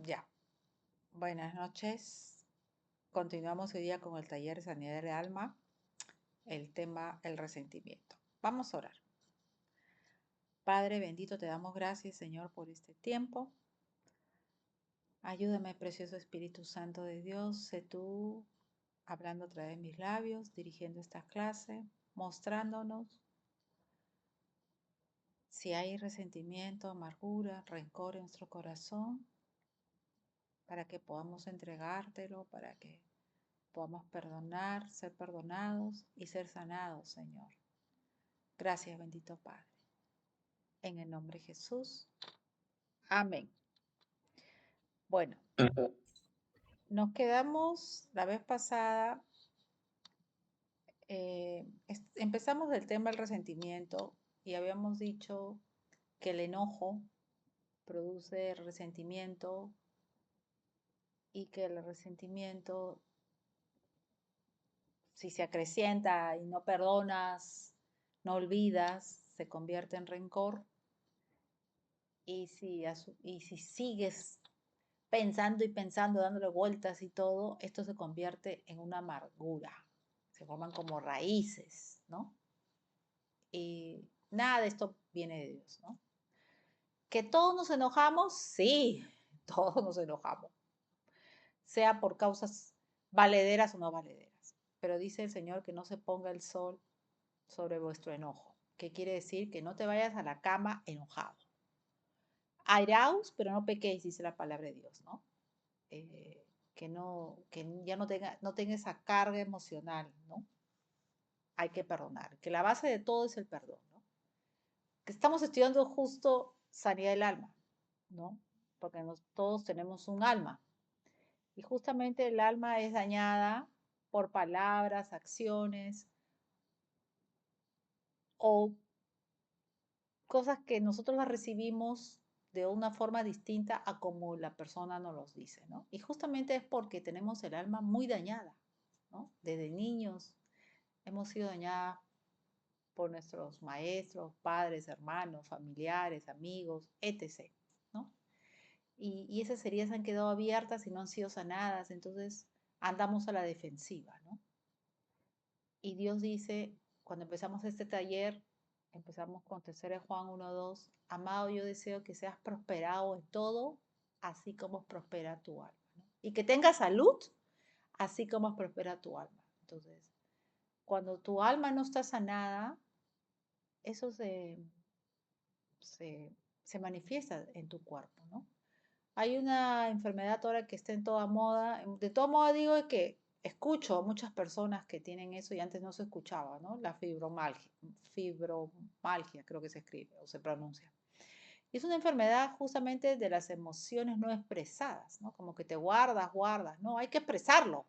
Ya, buenas noches. Continuamos hoy día con el taller de sanidad del alma, el tema, el resentimiento. Vamos a orar. Padre bendito, te damos gracias, Señor, por este tiempo. Ayúdame, precioso Espíritu Santo de Dios, sé tú hablando a través de mis labios, dirigiendo esta clase, mostrándonos si hay resentimiento, amargura, rencor en nuestro corazón, para que podamos entregártelo, para que podamos perdonar, ser perdonados y ser sanados, Señor. Gracias, bendito Padre. En el nombre de Jesús. Amén. Bueno, nos quedamos la vez pasada, empezamos del tema del resentimiento y habíamos dicho que el enojo produce resentimiento y que el resentimiento, si se acrecienta y no perdonas, no olvidas, se convierte en rencor. Y si sigues pensando y pensando, dándole vueltas y todo, esto se convierte en una amargura. Se forman como raíces, ¿no? Y nada de esto viene de Dios, ¿no? ¿Que todos nos enojamos? Sí, todos nos enojamos. Sea por causas valederas o no valederas. Pero dice el Señor que no se ponga el sol sobre vuestro enojo. ¿Qué quiere decir? Que no te vayas a la cama enojado. Airaos, pero no pequéis, dice la palabra de Dios, ¿no? Que ya no tenga esa carga emocional, ¿no? Hay que perdonar, que la base de todo es el perdón, ¿no? Que estamos estudiando justo sanidad del alma, ¿no? Porque todos tenemos un alma y justamente el alma es dañada por palabras, acciones o cosas que nosotros las recibimos de una forma distinta a como la persona nos los dice, ¿no? Y justamente es porque tenemos el alma muy dañada, ¿no? Desde niños hemos sido dañadas por nuestros maestros, padres, hermanos, familiares, amigos, etc., ¿no? Y esas heridas han quedado abiertas y no han sido sanadas, entonces andamos a la defensiva, ¿no? Y Dios dice, cuando empezamos este taller, empezamos con 3 Juan 1:2, amado, yo deseo que seas prosperado en todo, así como prospera tu alma, ¿no? Y que tengas salud, así como prospera tu alma. Entonces, cuando tu alma no está sanada, eso se manifiesta en tu cuerpo, ¿no? Hay una enfermedad ahora que está en toda moda. De toda moda digo que escucho a muchas personas que tienen eso y antes no se escuchaba, ¿no? La fibromalgia creo que se escribe o se pronuncia. Y es una enfermedad justamente de las emociones no expresadas, ¿no? Como que te guardas, ¿no? Hay que expresarlo,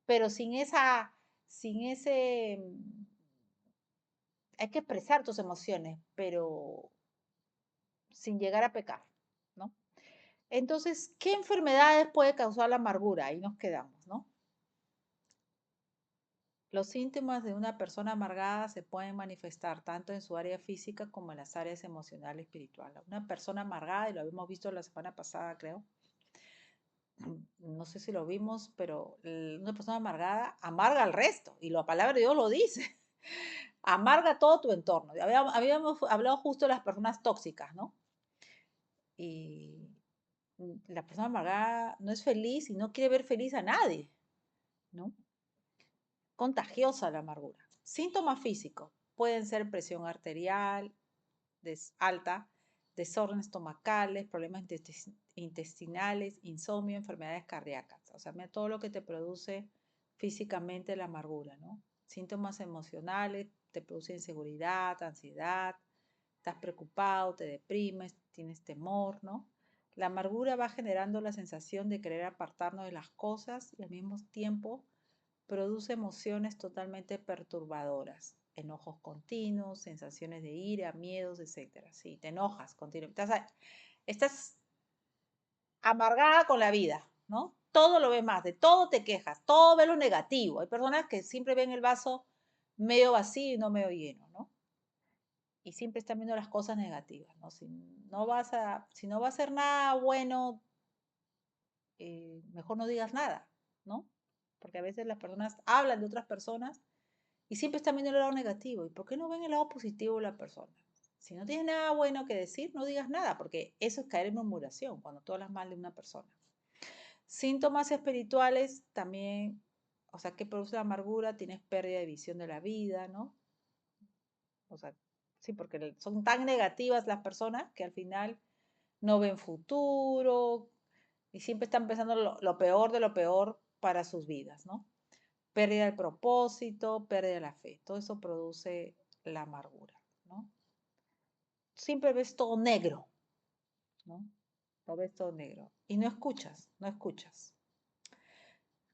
pero sin ese, hay que expresar tus emociones, pero sin llegar a pecar, ¿no? Entonces, ¿qué enfermedades puede causar la amargura? Ahí nos quedamos, ¿no? Los síntomas de una persona amargada se pueden manifestar tanto en su área física como en las áreas emocional y espiritual. Una persona amargada, y lo habíamos visto la semana pasada, creo, no sé si lo vimos, pero una persona amargada amarga al resto, y la palabra de Dios lo dice. Amarga todo tu entorno. Habíamos hablado justo de las personas tóxicas, ¿no? Y la persona amargada no es feliz y no quiere ver feliz a nadie, ¿no? Contagiosa la amargura. Síntomas físicos pueden ser presión arterial alta, desórdenes estomacales, problemas intestinales, insomnio, enfermedades cardíacas. O sea, mira todo lo que te produce físicamente la amargura, ¿no? Síntomas emocionales, te produce inseguridad, ansiedad, estás preocupado, te deprimes, tienes temor, ¿no? La amargura va generando la sensación de querer apartarnos de las cosas y al mismo tiempo produce emociones totalmente perturbadoras, enojos continuos, sensaciones de ira, miedos, etc. Sí, te enojas continuamente. Estás amargada con la vida, ¿no? Todo lo ves más, de todo te quejas, todo ves lo negativo. Hay personas que siempre ven el vaso medio vacío y no medio lleno, ¿no? Y siempre están viendo las cosas negativas, ¿no? Si no va a hacer nada bueno, mejor no digas nada, ¿no? Porque a veces las personas hablan de otras personas y siempre están viendo el lado negativo. ¿Y por qué no ven el lado positivo de la persona? Si no tienes nada bueno que decir, no digas nada, porque eso es caer en murmuración cuando tú hablas mal de una persona. Síntomas espirituales también, o sea, que produce la amargura, tienes pérdida de visión de la vida, ¿no? O sea, sí, porque son tan negativas las personas que al final no ven futuro y siempre están pensando lo peor de lo peor para sus vidas, ¿no? Pérdida del propósito, pérdida de la fe, todo eso produce la amargura, ¿no? Siempre ves todo negro, ¿no? Lo ves todo negro y no escuchas, no escuchas.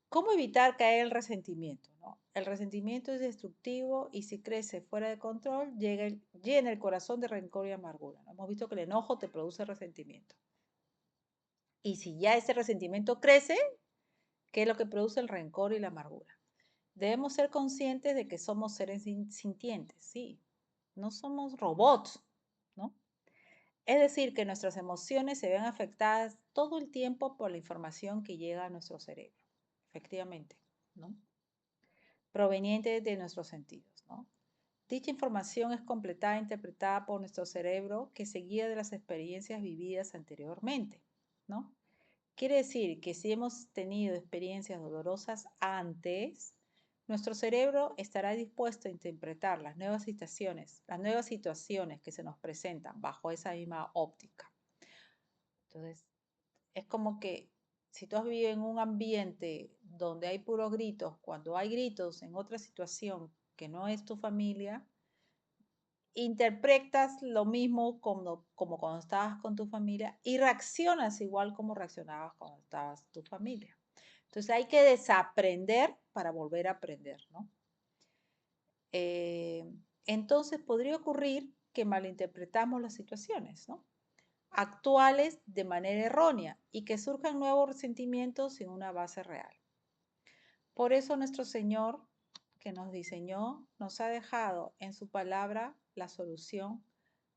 ¿Cómo evitar caer en el resentimiento? ¿No? El resentimiento es destructivo y si crece fuera de control, llena el corazón de rencor y amargura, ¿no? Hemos visto que el enojo te produce resentimiento. Y si ya ese resentimiento crece, ¿qué es lo que produce el rencor y la amargura? Debemos ser conscientes de que somos seres sintientes, sí, no somos robots, ¿no? Es decir, que nuestras emociones se ven afectadas todo el tiempo por la información que llega a nuestro cerebro, efectivamente, ¿no? Proveniente de nuestros sentidos, ¿no? Dicha información es completada e interpretada por nuestro cerebro que se guía de las experiencias vividas anteriormente, ¿no? Quiere decir que si hemos tenido experiencias dolorosas antes, nuestro cerebro estará dispuesto a interpretar las nuevas situaciones que se nos presentan bajo esa misma óptica. Entonces, es como que si tú has vivido en un ambiente donde hay puros gritos, cuando hay gritos en otra situación que no es tu familia, interpretas lo mismo como cuando estabas con tu familia y reaccionas igual como reaccionabas cuando estabas tu familia. Entonces hay que desaprender para volver a aprender, ¿no? Entonces podría ocurrir que malinterpretamos las situaciones, ¿no? Actuales de manera errónea y que surjan nuevos resentimientos sin una base real. Por eso nuestro Señor, que nos diseñó, nos ha dejado en su palabra la solución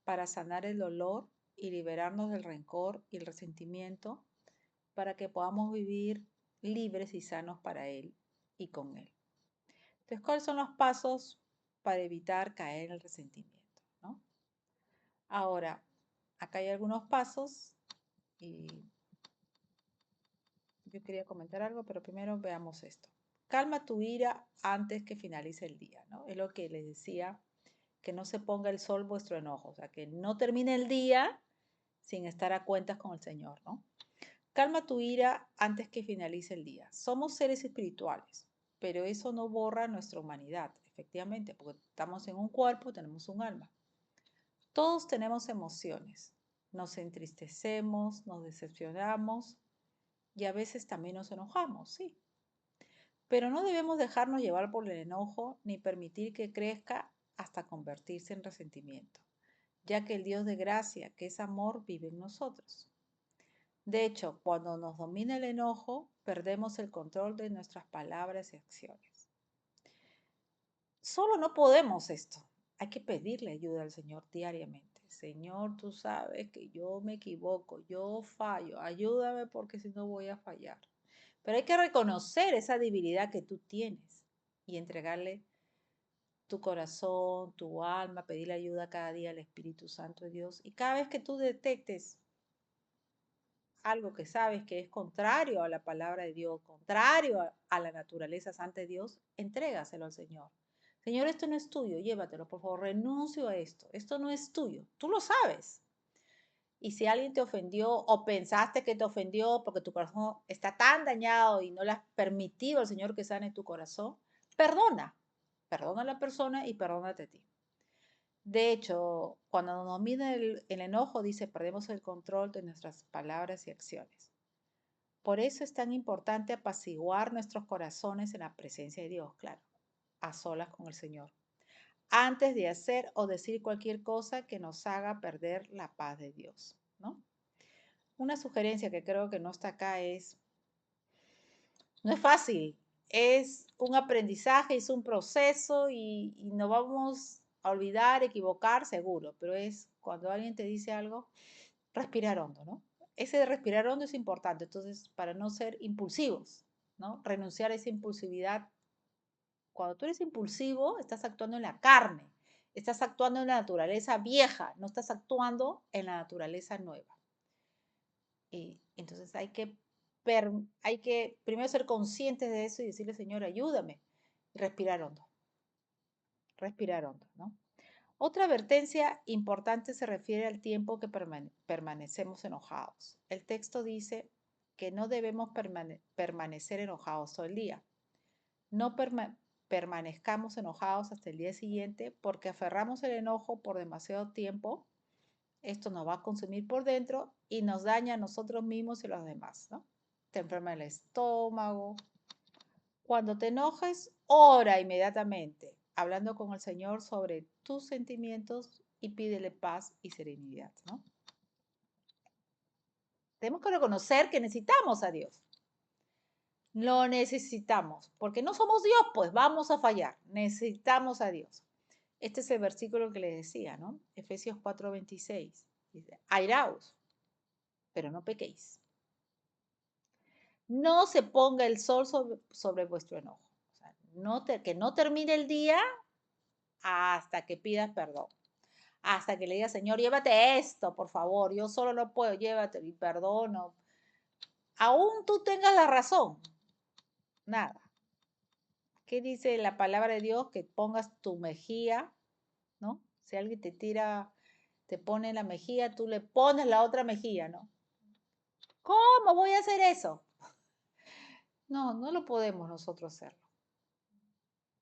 para sanar el dolor y liberarnos del rencor y el resentimiento para que podamos vivir libres y sanos para Él y con Él. Entonces, ¿cuáles son los pasos para evitar caer en el resentimiento? ¿No? Ahora, acá hay algunos pasos y yo quería comentar algo, pero primero veamos esto. Calma tu ira antes que finalice el día, ¿no? Es lo que les decía, que no se ponga el sol vuestro enojo, o sea, que no termine el día sin estar a cuentas con el Señor, ¿no? Calma tu ira antes que finalice el día. Somos seres espirituales, pero eso no borra nuestra humanidad, efectivamente, porque estamos en un cuerpo, tenemos un alma. Todos tenemos emociones. Nos entristecemos, nos decepcionamos y a veces también nos enojamos, sí. Pero no debemos dejarnos llevar por el enojo ni permitir que crezca hasta convertirse en resentimiento, ya que el Dios de gracia, que es amor, vive en nosotros. De hecho, cuando nos domina el enojo, perdemos el control de nuestras palabras y acciones. Solo no podemos esto. Hay que pedirle ayuda al Señor diariamente. Señor, tú sabes que yo me equivoco, yo fallo, ayúdame porque si no voy a fallar. Pero hay que reconocer esa debilidad que tú tienes y entregarle tu corazón, tu alma, pedirle ayuda cada día al Espíritu Santo de Dios. Y cada vez que tú detectes algo que sabes que es contrario a la palabra de Dios, contrario a la naturaleza santa de Dios, entrégaselo al Señor. Señor, esto no es tuyo, llévatelo, por favor, renuncio a esto no es tuyo, tú lo sabes. Y si alguien te ofendió o pensaste que te ofendió porque tu corazón está tan dañado y no le has permitido al Señor que sane tu corazón, perdona, perdona a la persona y perdónate a ti. De hecho, cuando nos domina el enojo, dice, perdemos el control de nuestras palabras y acciones. Por eso es tan importante apaciguar nuestros corazones en la presencia de Dios, claro, a solas con el Señor, antes de hacer o decir cualquier cosa que nos haga perder la paz de Dios, ¿no? Una sugerencia que creo que no está acá es, no es fácil, es un aprendizaje, es un proceso y no vamos a olvidar, equivocar, seguro, pero es cuando alguien te dice algo, respirar hondo, ¿no? ese de respirar hondo es importante, entonces, para no ser impulsivos, ¿no? Renunciar a esa impulsividad. Cuando tú eres impulsivo, estás actuando en la carne, estás actuando en la naturaleza vieja, no estás actuando en la naturaleza nueva. Y entonces hay que primero ser conscientes de eso y decirle, Señor, ayúdame. Respirar hondo, ¿no? Otra advertencia importante se refiere al tiempo que permanecemos enojados. El texto dice que no debemos permanecer enojados todo el día. No permanezcamos enojados hasta el día siguiente porque aferramos el enojo por demasiado tiempo. Esto nos va a consumir por dentro y nos daña a nosotros mismos y a los demás, ¿no? Te enferma el estómago. Cuando te enojes, ora inmediatamente, hablando con el Señor sobre tus sentimientos y pídele paz y serenidad, ¿no? Tenemos que reconocer que necesitamos a Dios. Lo necesitamos, porque no somos Dios, pues vamos a fallar. Necesitamos a Dios. Este es el versículo que les decía, ¿no? Efesios 4:26. Dice, airaos, pero no pequéis. No se ponga el sol sobre vuestro enojo. O sea, que no termine el día hasta que pidas perdón. Hasta que le digas, Señor, llévate esto, por favor. Yo solo no puedo, llévatelo y perdono. Aún tú tengas la razón. Nada. ¿Qué dice la palabra de Dios? Que pongas tu mejilla, ¿no? Si alguien te tira, te pone la mejilla, tú le pones la otra mejilla, ¿no? ¿Cómo voy a hacer eso? No, no lo podemos nosotros hacerlo.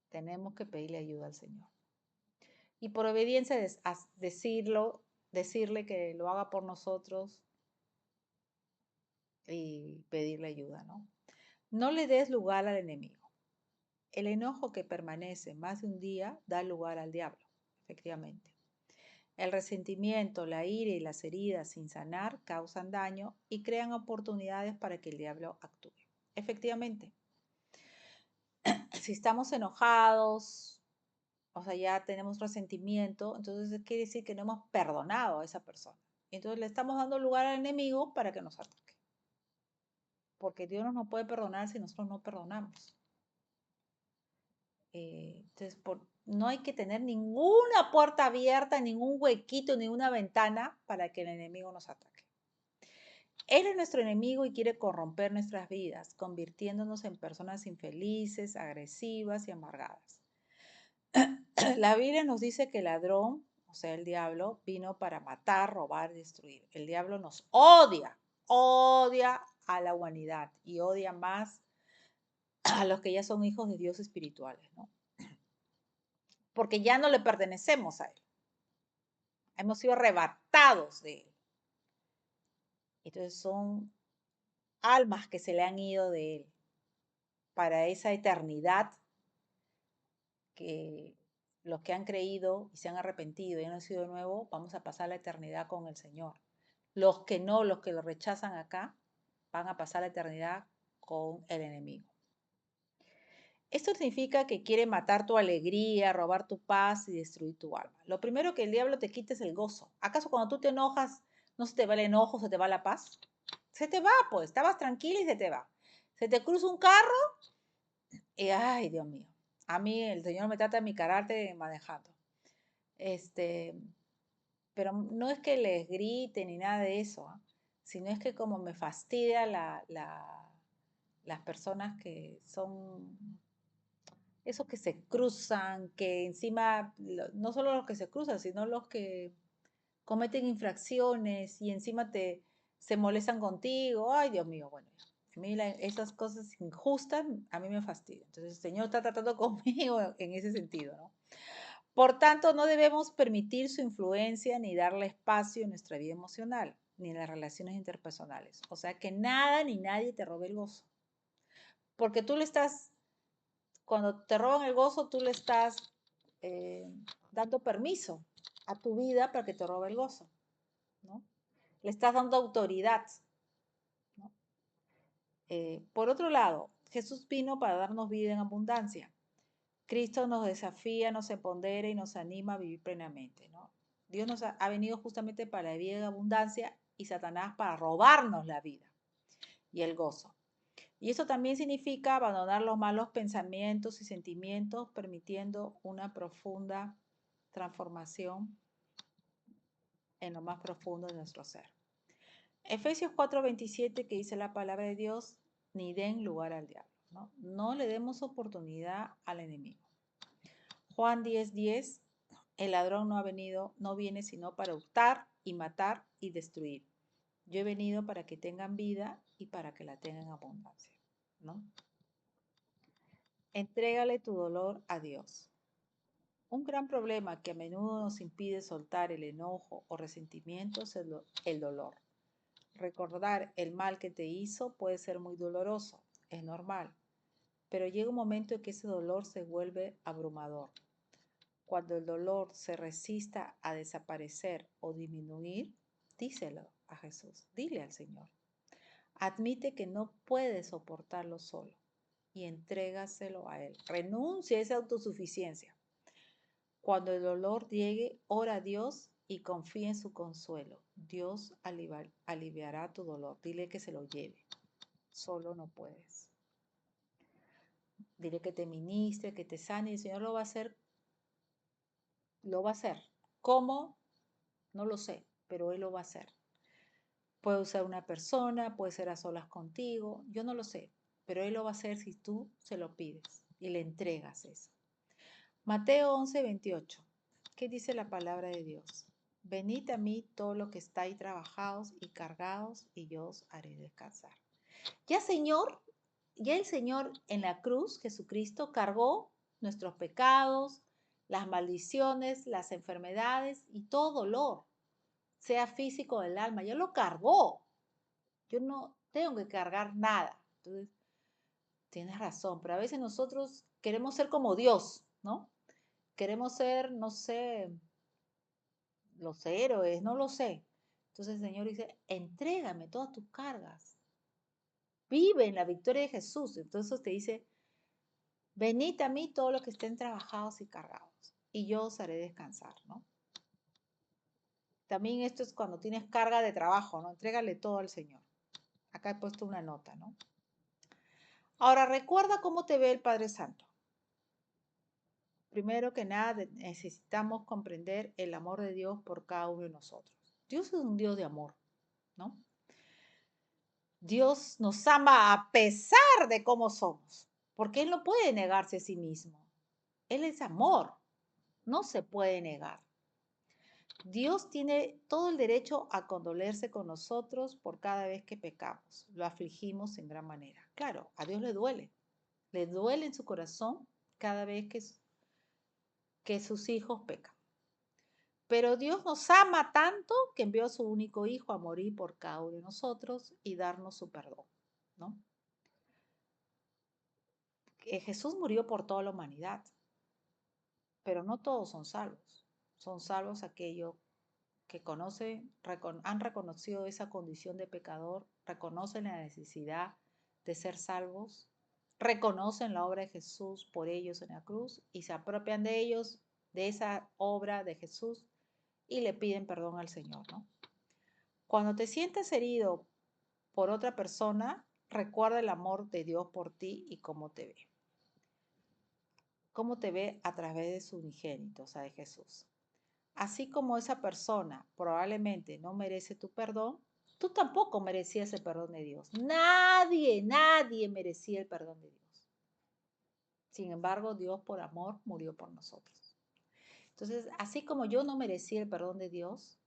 Tenemos que pedirle ayuda al Señor. Y por obediencia decirle que lo haga por nosotros y pedirle ayuda, ¿no? No le des lugar al enemigo. El enojo que permanece más de un día da lugar al diablo, efectivamente. El resentimiento, la ira y las heridas sin sanar causan daño y crean oportunidades para que el diablo actúe. Efectivamente, si estamos enojados, o sea, ya tenemos resentimiento, entonces quiere decir que no hemos perdonado a esa persona. Entonces le estamos dando lugar al enemigo para que nos ataque. Porque Dios no nos puede perdonar si nosotros no perdonamos. Entonces, no hay que tener ninguna puerta abierta, ningún huequito, ninguna ventana para que el enemigo nos ataque. Él es nuestro enemigo y quiere corromper nuestras vidas, convirtiéndonos en personas infelices, agresivas y amargadas. La Biblia nos dice que el ladrón, o sea, el diablo, vino para matar, robar y destruir. El diablo nos odia, odia a la humanidad y odia más a los que ya son hijos de Dios espirituales, ¿no? Porque ya no le pertenecemos a él. Hemos sido arrebatados de él. Entonces son almas que se le han ido de él para esa eternidad que los que han creído y se han arrepentido y han nacido de nuevo, vamos a pasar la eternidad con el Señor. Los que no, los que lo rechazan acá, van a pasar la eternidad con el enemigo. Esto significa que quiere matar tu alegría, robar tu paz y destruir tu alma. Lo primero que el diablo te quita es el gozo. ¿Acaso cuando tú te enojas no se te va el enojo, se te va la paz? Se te va, pues, estabas tranquila y se te va. Se te cruza un carro y, ay, Dios mío, a mí el Señor me trata de mi carácter manejando. Pero no es que les grite ni nada de eso, ¿eh? Sino es que como me fastidia las personas que son esos que se cruzan, que encima, no solo los que se cruzan, sino los que cometen infracciones y encima se molestan contigo. Ay, Dios mío, bueno, a mí esas cosas injustas a mí me fastidian. Entonces el Señor está tratando conmigo en ese sentido, ¿no? Por tanto, no debemos permitir su influencia ni darle espacio en nuestra vida emocional, ni en las relaciones interpersonales. O sea, que nada ni nadie te robe el gozo. Porque cuando te roban el gozo, tú le estás eh, dando permiso a tu vida para que te robe el gozo, ¿no? Le estás dando autoridad, ¿no? Por otro lado, Jesús vino para darnos vida en abundancia. Cristo nos desafía, nos empodera y nos anima a vivir plenamente, ¿no? Dios ha venido justamente para la vida en abundancia y Satanás para robarnos la vida y el gozo. Y eso también significa abandonar los malos pensamientos y sentimientos, permitiendo una profunda transformación en lo más profundo de nuestro ser. Efesios 4:27, que dice la palabra de Dios, ni den lugar al diablo, ¿no? No le demos oportunidad al enemigo. Juan 10:10, el ladrón no viene sino para hurtar y matar y destruir. Yo he venido para que tengan vida y para que la tengan en abundancia, ¿no? Entrégale tu dolor a Dios. Un gran problema que a menudo nos impide soltar el enojo o resentimiento es el dolor. Recordar el mal que te hizo puede ser muy doloroso, es normal, pero llega un momento en que ese dolor se vuelve abrumador. Cuando el dolor se resista a desaparecer o disminuir, díselo a Jesús, dile al Señor. Admite que no puedes soportarlo solo y entrégaselo a Él. Renuncia a esa autosuficiencia. Cuando el dolor llegue, ora a Dios y confía en su consuelo. Dios aliviará tu dolor. Dile que se lo lleve. Solo no puedes. Dile que te ministre, que te sane. Y el Señor lo va a hacer. Lo va a hacer. ¿Cómo? No lo sé, pero Él lo va a hacer. Puede usar una persona, puede ser a solas contigo. Yo no lo sé, pero Él lo va a hacer si tú se lo pides y le entregas eso. Mateo 11:28. ¿Qué dice la palabra de Dios? Venid a mí todos los que estáis trabajados y cargados, y yo os haré descansar. Ya el Señor en la cruz, Jesucristo, cargó nuestros pecados, las maldiciones, las enfermedades y todo dolor, sea físico o del alma. Ya lo cargó. Yo no tengo que cargar nada. Entonces, tienes razón, pero a veces nosotros queremos ser como Dios, ¿no? Queremos ser, no sé, los héroes, no lo sé. Entonces el Señor dice, entrégame todas tus cargas. Vive en la victoria de Jesús. Entonces te dice, venid a mí todos los que estén trabajados y cargados, y yo os haré descansar, ¿no? También esto es cuando tienes carga de trabajo, ¿no? Entrégale todo al Señor. Acá he puesto una nota, ¿no? Ahora, recuerda cómo te ve el Padre Santo. Primero que nada, necesitamos comprender el amor de Dios por cada uno de nosotros. Dios es un Dios de amor, ¿no? Dios nos ama a pesar de cómo somos, porque Él no puede negarse a sí mismo. Él es amor, no se puede negar. Dios tiene todo el derecho a condolerse con nosotros por cada vez que pecamos, lo afligimos en gran manera. Claro, a Dios le duele en su corazón cada vez que sus hijos pecan. Pero Dios nos ama tanto que envió a su único hijo a morir por cada uno de nosotros y darnos su perdón, ¿no? Jesús murió por toda la humanidad, pero no todos son salvos. Son salvos aquellos que han reconocido esa condición de pecador, reconocen la necesidad de ser salvos, reconocen la obra de Jesús por ellos en la cruz y se apropian de ellos, de esa obra de Jesús, y le piden perdón al Señor, ¿no? Cuando te sientes herido por otra persona, recuerda el amor de Dios por ti y cómo te ve. Cómo te ve a través de su unigénito, o sea, de Jesús. Así como esa persona probablemente no merece tu perdón, tú tampoco merecías el perdón de Dios. Nadie merecía el perdón de Dios. Sin embargo, Dios por amor murió por nosotros. Entonces, así como yo no merecía el perdón de Dios,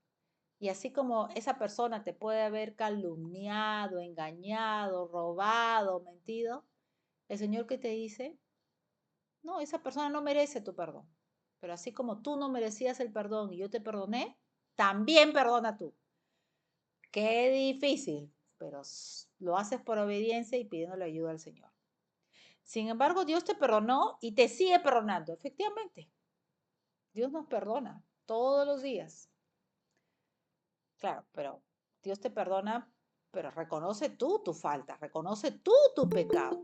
y así como esa persona te puede haber calumniado, engañado, robado, mentido, el Señor que te dice, no, esa persona no merece tu perdón. Pero así como tú no merecías el perdón y yo te perdoné, también perdona tú. Qué difícil, pero lo haces por obediencia y pidiéndole ayuda al Señor. Sin embargo, Dios te perdonó y te sigue perdonando. Efectivamente, Dios nos perdona todos los días. Claro, pero Dios te perdona, pero reconoce tú tu falta, reconoce tú tu pecado,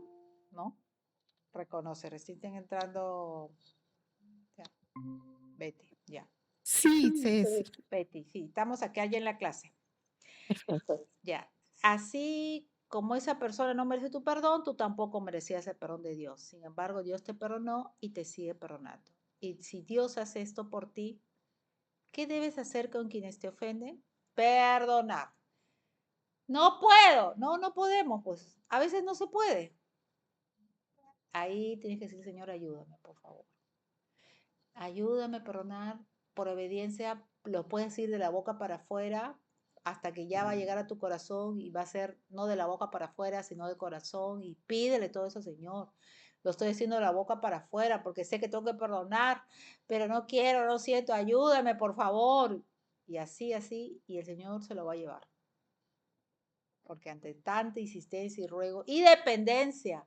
¿no? Reconoce, recién están entrando, ya, Betty, ya. Sí, Ceci. Betty, sí, estamos aquí allá en la clase. Perfecto. Ya. Así como esa persona no merece tu perdón, tú tampoco merecías el perdón de Dios. Sin embargo, Dios te perdonó y te sigue perdonando. Y si Dios hace esto por ti, ¿qué debes hacer con quienes te ofenden? Perdonar. No puedo. No, no podemos, pues. A veces no se puede. Ahí tienes que decir, Señor, ayúdame, por favor. Ayúdame a perdonar. Por obediencia, lo puedes decir de la boca para afuera hasta que ya va a llegar a tu corazón y va a ser no de la boca para afuera, sino de corazón. Y pídele todo eso, Señor. Lo estoy diciendo de la boca para afuera porque sé que tengo que perdonar, pero no quiero, no siento. Ayúdame, por favor. Y así, así, y el Señor se lo va a llevar. Porque ante tanta insistencia y ruego y dependencia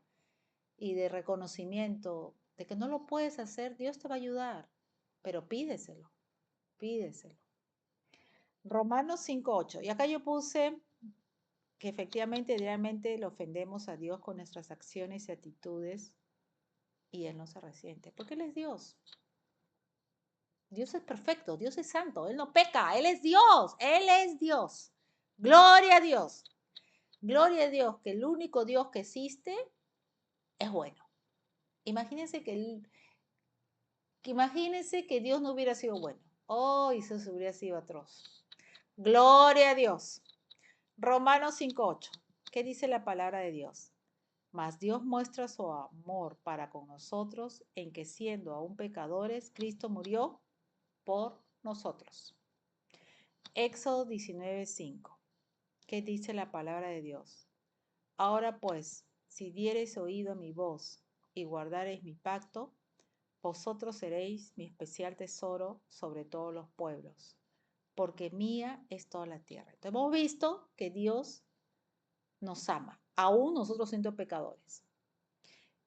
y de reconocimiento de que no lo puedes hacer, Dios te va a ayudar, pero pídeselo, pídeselo. Romanos 5:8. Y acá yo puse que efectivamente diariamente le ofendemos a Dios con nuestras acciones y actitudes y Él no se resiente, porque Él es Dios. Dios es perfecto, Dios es santo, Él no peca, Él es Dios, Él es Dios. Gloria a Dios, gloria a Dios, que el único Dios que existe es bueno. Imagínense que Dios no hubiera sido bueno. Oh, eso hubiera sido atroz. Gloria a Dios. Romanos 5:8. ¿Qué dice la palabra de Dios? Mas Dios muestra su amor para con nosotros en que siendo aún pecadores, Cristo murió por nosotros. Éxodo 19:5. ¿Qué dice la palabra de Dios? Ahora pues, si diereis oído a mi voz y guardareis mi pacto, vosotros seréis mi especial tesoro sobre todos los pueblos, porque mía es toda la tierra. Entonces, hemos visto que Dios nos ama, aún nosotros siendo pecadores.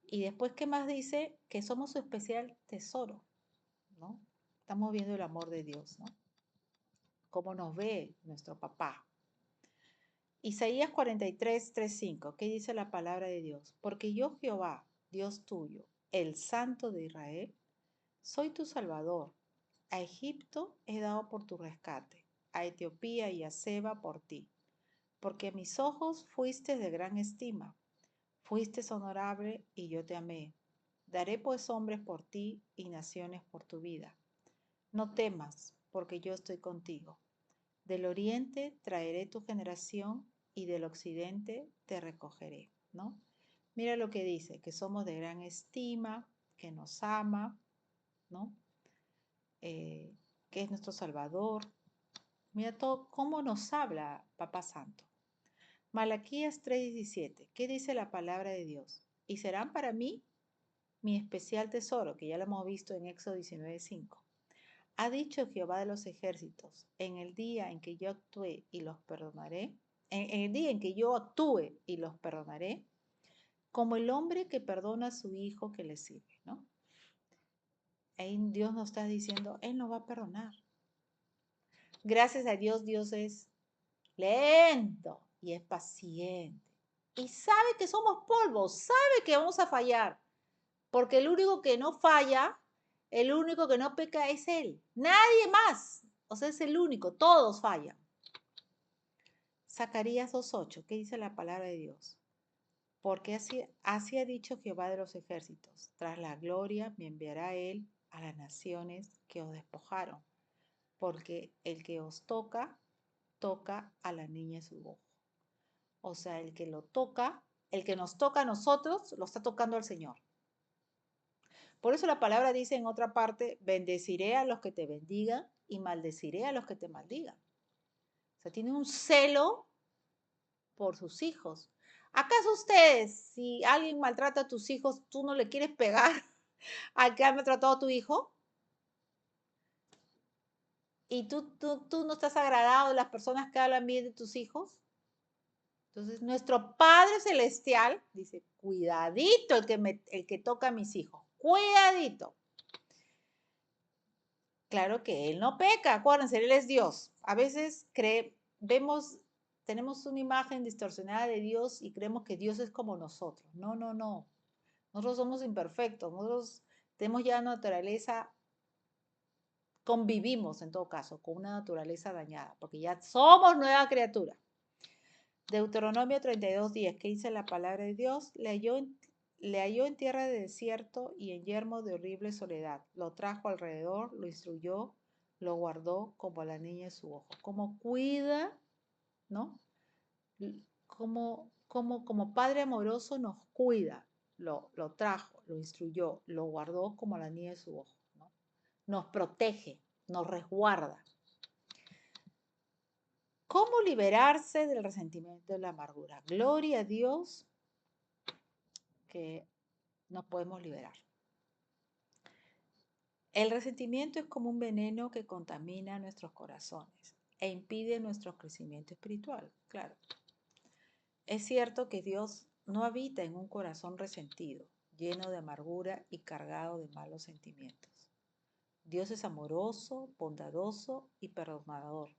Y después, ¿qué más dice? Que somos su especial tesoro, ¿no? Estamos viendo el amor de Dios, ¿no? Cómo nos ve nuestro papá. Isaías 43, 3, 5. ¿Qué dice la palabra de Dios? Porque yo, Jehová, Dios tuyo, el Santo de Israel, soy tu Salvador. A Egipto he dado por tu rescate, a Etiopía y a Seba por ti. Porque a mis ojos fuiste de gran estima, fuiste honorable y yo te amé. Daré pues hombres por ti y naciones por tu vida. No temas, porque yo estoy contigo. Del oriente traeré tu generación y del occidente te recogeré, ¿no? Mira lo que dice, que somos de gran estima, que nos ama, ¿no? Eh, que es nuestro Salvador. Mira todo cómo nos habla Papá Santo. Malaquías 3:17. ¿Qué dice la palabra de Dios? Y serán para mí mi especial tesoro, que ya lo hemos visto en Éxodo 19:5. Ha dicho Jehová de los ejércitos, en el día en que yo actúe y los perdonaré, en el día en que yo actúe y los perdonaré, como el hombre que perdona a su hijo que le sirve, ¿no? Ahí Dios nos está diciendo, Él nos va a perdonar. Gracias a Dios, Dios es lento y es paciente. Y sabe que somos polvo, sabe que vamos a fallar, porque el único que no falla, el único que no peca es Él, nadie más. O sea, es el único, todos fallan. Zacarías 2:8, ¿qué dice la palabra de Dios? Porque así ha dicho Jehová de los ejércitos, tras la gloria me enviará Él a las naciones que os despojaron, porque el que os toca, toca a la niña de su ojo. O sea, el que lo toca, el que nos toca a nosotros, lo está tocando al Señor. Por eso la palabra dice en otra parte, bendeciré a los que te bendigan y maldeciré a los que te maldigan. O sea, tiene un celo por sus hijos. ¿Acaso ustedes, si alguien maltrata a tus hijos, tú no le quieres pegar al que ha maltratado a tu hijo? ¿Y tú no estás agradado de las personas que hablan bien de tus hijos? Entonces, nuestro Padre Celestial dice, cuidadito el que toca a mis hijos, cuidadito. Claro que Él no peca, acuérdense, Él es Dios. A veces tenemos una imagen distorsionada de Dios y creemos que Dios es como nosotros. No, no, no. Nosotros somos imperfectos, nosotros tenemos ya naturaleza convivimos en todo caso con una naturaleza dañada, porque ya somos nueva criatura. Deuteronomio 32:10, que dice la palabra de Dios, le halló en tierra de desierto y en yermo de horrible soledad. Lo trajo alrededor, lo instruyó, lo guardó como a la niña de su ojo. Como cuida, ¿no? Como Padre amoroso nos cuida, lo trajo, lo instruyó, lo guardó como a la niña de su ojo, ¿no? Nos protege, nos resguarda. ¿Cómo liberarse del resentimiento y la amargura? Gloria a Dios que nos podemos liberar. El resentimiento es como un veneno que contamina nuestros corazones e impide nuestro crecimiento espiritual, claro. Es cierto que Dios no habita en un corazón resentido, lleno de amargura y cargado de malos sentimientos. Dios es amoroso, bondadoso y perdonador.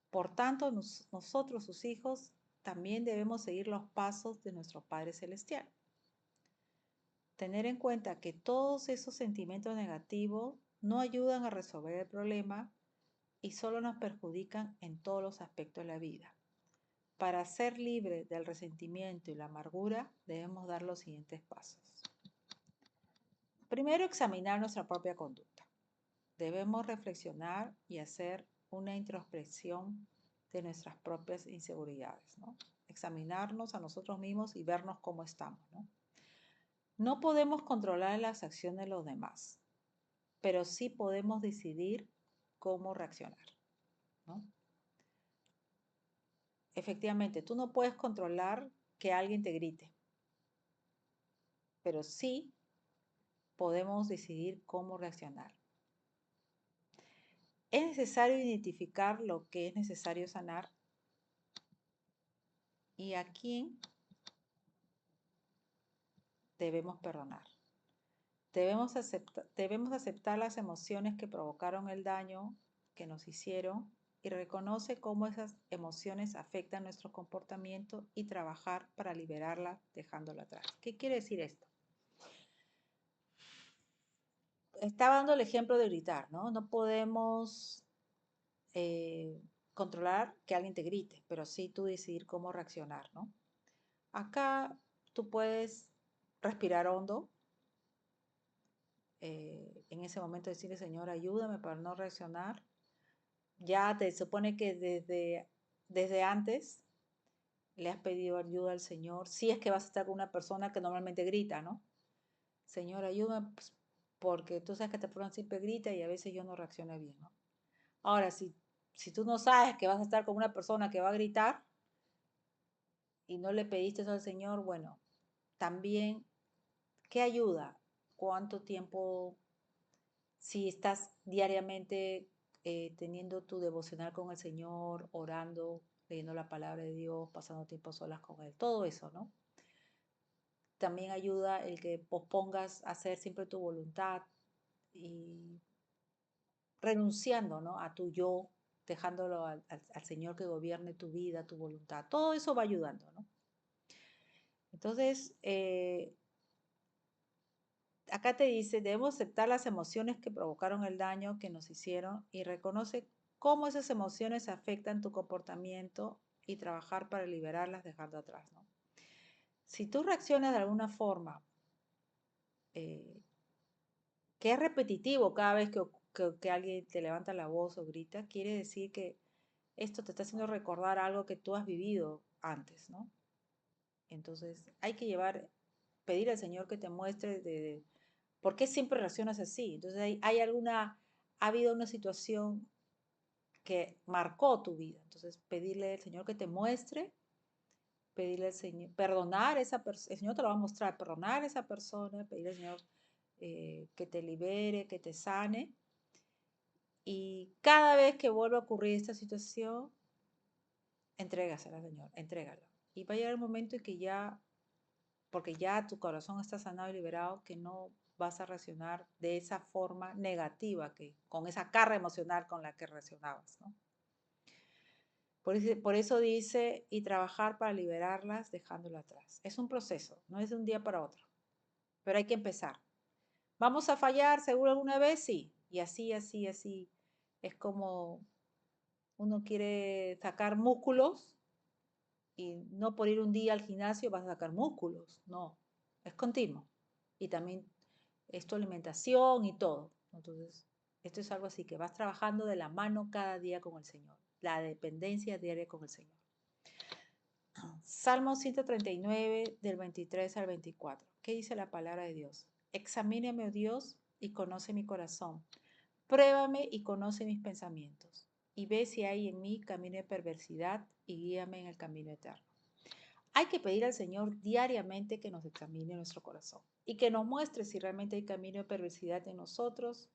Por tanto, nosotros, sus hijos, también debemos seguir los pasos de nuestro Padre Celestial. Tener en cuenta que todos esos sentimientos negativos no ayudan a resolver el problema y solo nos perjudican en todos los aspectos de la vida. Para ser libre del resentimiento y la amargura, debemos dar los siguientes pasos. Primero, examinar nuestra propia conducta. Debemos reflexionar y hacer una introspección de nuestras propias inseguridades, ¿no? Examinarnos a nosotros mismos y vernos cómo estamos, ¿no? No podemos controlar las acciones de los demás, pero sí podemos decidir cómo reaccionar, ¿no? Efectivamente, tú no puedes controlar que alguien te grite, pero sí podemos decidir cómo reaccionar. Es necesario identificar lo que es necesario sanar y a quién debemos perdonar. Debemos aceptar las emociones que provocaron el daño que nos hicieron y reconocer cómo esas emociones afectan nuestro comportamiento y trabajar para liberarla dejándola atrás. ¿Qué quiere decir esto? Estaba dando el ejemplo de gritar, ¿no? No podemos controlar que alguien te grite, pero sí tú decidir cómo reaccionar, ¿no? Acá tú puedes respirar hondo, en ese momento decirle, Señor, ayúdame para no reaccionar. Ya te supone que desde antes le has pedido ayuda al Señor, si es que vas a estar con una persona que normalmente grita, ¿no? Señor, ayúdame, pues, porque tú sabes que esta persona siempre grita y a veces yo no reacciono bien, ¿no? Ahora, si tú no sabes que vas a estar con una persona que va a gritar y no le pediste eso al Señor, bueno, también, ¿qué ayuda? ¿Cuánto tiempo, si estás diariamente teniendo tu devocional con el Señor, orando, leyendo la palabra de Dios, pasando tiempo solas con Él, todo eso, ¿no? También ayuda el que pospongas hacer siempre tu voluntad y renunciando, ¿no? A tu yo, dejándolo al Señor que gobierne tu vida, tu voluntad. Todo eso va ayudando, ¿no? Entonces, acá te dice, debemos aceptar las emociones que provocaron el daño que nos hicieron y reconoce cómo esas emociones afectan tu comportamiento y trabajar para liberarlas dejando atrás, ¿no? Si tú reaccionas de alguna forma eh, que es repetitivo cada vez que alguien te levanta la voz o grita, quiere decir que esto te está haciendo recordar algo que tú has vivido antes, ¿no? Entonces hay que pedir al Señor que te muestre por qué siempre reaccionas así. Entonces ha habido una situación que marcó tu vida. Entonces pedirle al Señor que te muestre, pedirle al Señor, perdonar a esa persona, el Señor te lo va a mostrar, perdonar a esa persona, pedirle al Señor que te libere, que te sane. Y cada vez que vuelva a ocurrir esta situación, entrégasela al Señor, entrégalo. Y va a llegar el momento en que ya, porque ya tu corazón está sanado y liberado, que no vas a reaccionar de esa forma negativa, con esa carga emocional con la que reaccionabas, ¿no? Por eso dice, y trabajar para liberarlas dejándolo atrás. Es un proceso, no es de un día para otro, pero hay que empezar. ¿Vamos a fallar seguro alguna vez? Sí, Y así, así, así. Es como uno quiere sacar músculos y no por ir un día al gimnasio vas a sacar músculos, no, es continuo. Y también es tu alimentación y todo. Entonces, esto es algo así que vas trabajando de la mano cada día con el Señor, la dependencia diaria con el Señor. Salmo 139 del 23 al 24. ¿Qué dice la palabra de Dios? Examíname, oh Dios, y conoce mi corazón. Pruébame y conoce mis pensamientos. Y ve si hay en mí camino de perversidad y guíame en el camino eterno. Hay que pedir al Señor diariamente que nos examine nuestro corazón y que nos muestre si realmente hay camino de perversidad en nosotros.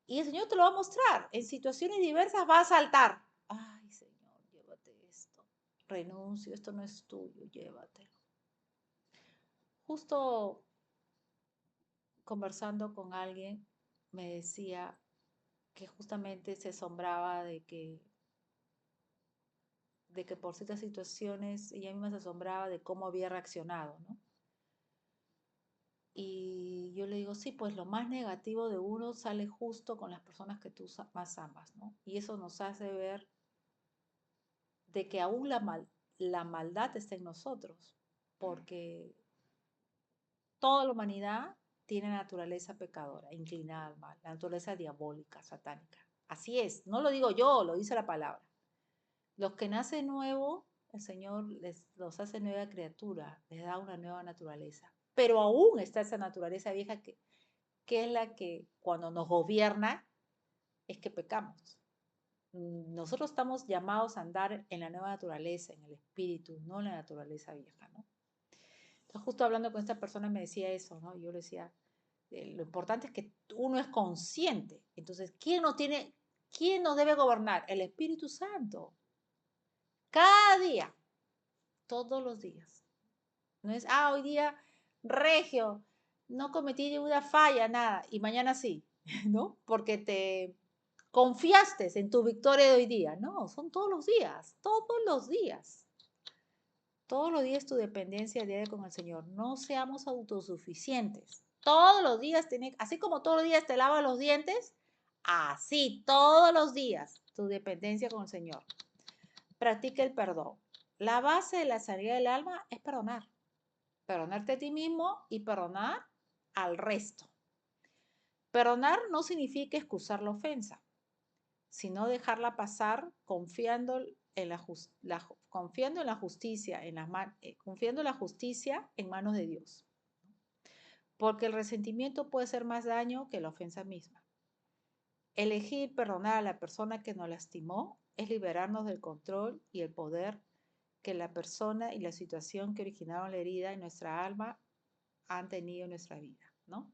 Y el Señor te lo va a mostrar. En situaciones diversas va a saltar. Ay, Señor, llévate esto. Renuncio, esto no es tuyo, llévatelo. Justo conversando con alguien, me decía que justamente se asombraba de que por ciertas situaciones ella misma se asombraba de cómo había reaccionado, ¿no? Y yo le digo, sí, pues lo más negativo de uno sale justo con las personas que tú más amas, ¿no? Y eso nos hace ver de que aún la maldad está en nosotros, porque toda la humanidad tiene naturaleza pecadora, inclinada al mal, la naturaleza diabólica, satánica. Así es, no lo digo yo, lo dice la palabra. Los que nacen nuevo, el Señor los hace nueva criatura, les da una nueva naturaleza. Pero aún está esa naturaleza vieja que es la que cuando nos gobierna es que pecamos. Nosotros estamos llamados a andar en la nueva naturaleza, en el espíritu, no en la naturaleza vieja, ¿no? Entonces, justo hablando con esta persona me decía eso, ¿no? Yo le decía, lo importante es que uno es consciente. Entonces, quién nos debe gobernar? El Espíritu Santo. Cada día, todos los días. No es, hoy día, regio, no cometí ninguna falla, nada, y mañana sí, ¿no? Porque te confiaste en tu victoria de hoy día. No, son todos los días, todos los días. Todos los días tu dependencia diaria con el Señor. No seamos autosuficientes. Todos los días, así como todos los días te lavas los dientes, así todos los días tu dependencia con el Señor. Practica el perdón. La base de la sanidad del alma es perdonar. Perdonarte a ti mismo y perdonar al resto. Perdonar no significa excusar la ofensa, sino dejarla pasar confiando en la justicia, confiando en la justicia en manos de Dios. Porque el resentimiento puede hacer más daño que la ofensa misma. Elegir perdonar a la persona que nos lastimó es liberarnos del control y el poder que la persona y la situación que originaron la herida en nuestra alma han tenido en nuestra vida, ¿no?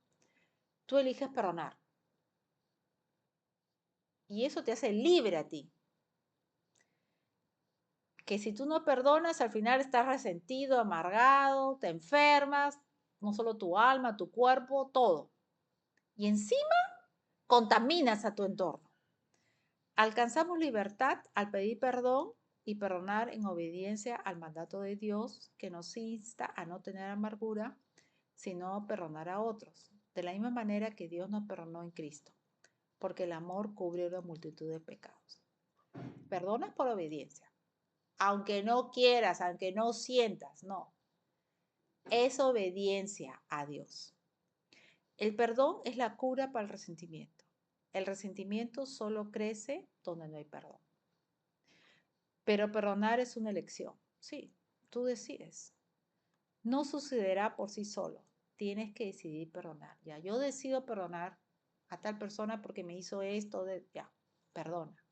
Tú eliges perdonar. Y eso te hace libre a ti. Que si tú no perdonas, al final estás resentido, amargado, te enfermas, no solo tu alma, tu cuerpo, todo. Y encima contaminas a tu entorno. Alcanzamos libertad al pedir perdón y perdonar en obediencia al mandato de Dios que nos insta a no tener amargura, sino perdonar a otros, de la misma manera que Dios nos perdonó en Cristo, porque el amor cubre una multitud de pecados. Perdonas por obediencia, aunque no quieras, aunque no sientas, no. Es obediencia a Dios. El perdón es la cura para el resentimiento. El resentimiento solo crece donde no hay perdón. Pero perdonar es una elección. Sí, tú decides. No sucederá por sí solo. Tienes que decidir perdonar. Ya, yo decido perdonar a tal persona porque me hizo esto, ya, perdona.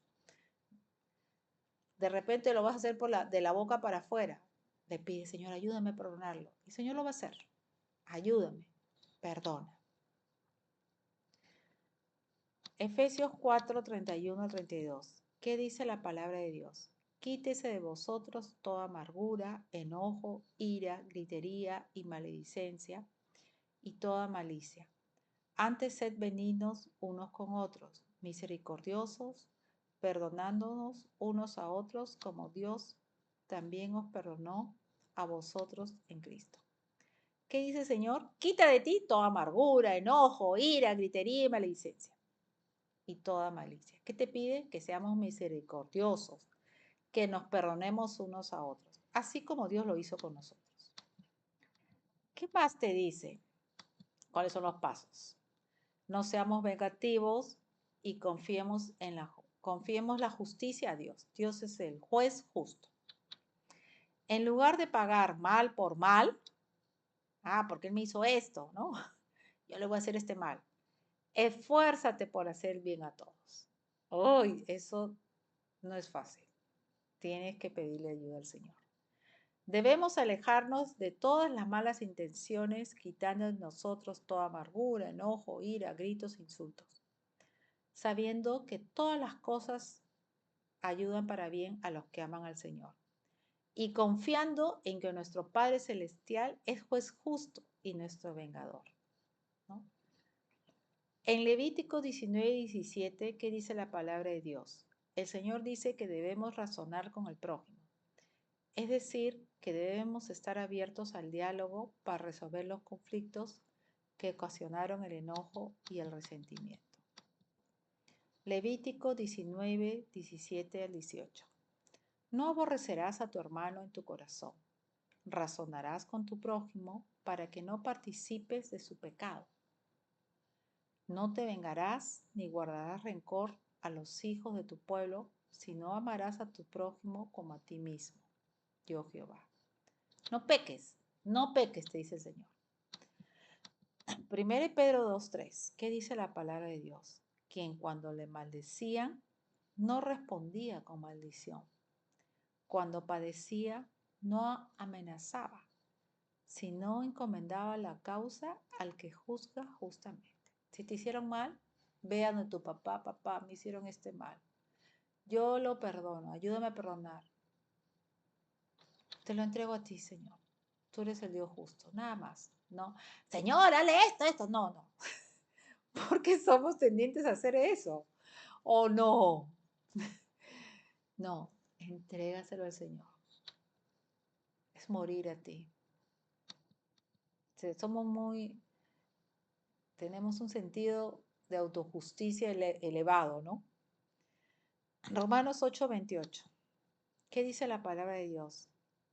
De repente lo vas a hacer de la boca para afuera. Le pide, Señor, ayúdame a perdonarlo. Y el Señor lo va a hacer. Ayúdame, perdona. Efesios 4, 31 al 32. ¿Qué dice la palabra de Dios? Quítese de vosotros toda amargura, enojo, ira, gritería y maledicencia y toda malicia. Antes sed benignos unos con otros, misericordiosos, perdonándonos unos a otros como Dios también os perdonó a vosotros en Cristo. ¿Qué dice el Señor? Quita de ti toda amargura, enojo, ira, gritería y maledicencia. Y toda malicia. ¿Qué te pide? Que seamos misericordiosos, que nos perdonemos unos a otros, así como Dios lo hizo con nosotros. ¿Qué más te dice? ¿Cuáles son los pasos? No seamos vengativos y confiemos la justicia a Dios. Dios es el juez justo. En lugar de pagar mal por mal, porque Él me hizo esto, ¿no? Yo le voy a hacer este mal. Esfuérzate por hacer bien a todos. Hoy eso no es fácil. Tienes que pedirle ayuda al Señor. Debemos alejarnos de todas las malas intenciones, quitando de nosotros toda amargura, enojo, ira, gritos, insultos, sabiendo que todas las cosas ayudan para bien a los que aman al Señor, y confiando en que nuestro Padre Celestial es juez justo y nuestro vengador, ¿no? En Levítico 19:17, ¿qué dice la palabra de Dios? El Señor dice que debemos razonar con el prójimo. Es decir, que debemos estar abiertos al diálogo para resolver los conflictos que ocasionaron el enojo y el resentimiento. Levítico 19, 17 al 18. No aborrecerás a tu hermano en tu corazón. Razonarás con tu prójimo para que no participes de su pecado. No te vengarás ni guardarás rencor a los hijos de tu pueblo, sino amarás a tu prójimo como a ti mismo. Yo Jehová. No peques, te dice el Señor. 1 Pedro 2:3. ¿Qué dice la palabra de Dios? Quien cuando le maldecían, no respondía con maldición. Cuando padecía, no amenazaba, sino encomendaba la causa al que juzga justamente. Si te hicieron mal, ve a tu papá, papá, me hicieron este mal. Yo lo perdono, ayúdame a perdonar. Te lo entrego a ti, Señor. Tú eres el Dios justo, nada más. No, Señor, dale esto. No. Porque somos tendientes a hacer eso. O no. No, entrégaselo al Señor. Es morir a ti. Tenemos un sentido de autojusticia elevado, ¿no? Romanos 8:28. ¿Qué dice la palabra de Dios?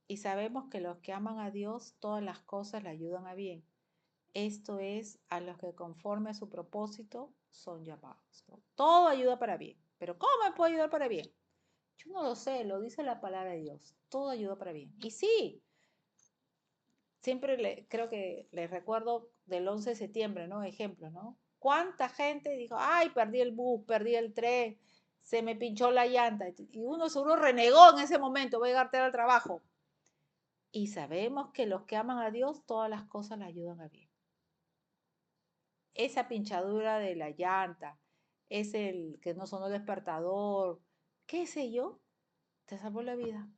Y sabemos que los que aman a Dios, todas las cosas le ayudan a bien. Esto es, a los que conforme a su propósito son llamados, ¿no? Todo ayuda para bien. Pero ¿cómo me puede ayudar para bien? Yo no lo sé, lo dice la palabra de Dios. Todo ayuda para bien. Y sí, siempre creo que les recuerdo del 11 de septiembre, ¿no? Ejemplo, ¿no? ¿Cuánta gente dijo, ay, perdí el bus, perdí el tren, se me pinchó la llanta? Y uno seguro renegó en ese momento, voy a llegar tarde al trabajo. Y sabemos que los que aman a Dios, todas las cosas le ayudan a bien. Esa pinchadura de la llanta, es el que no sonó el despertador, qué sé yo, te salvó la vida,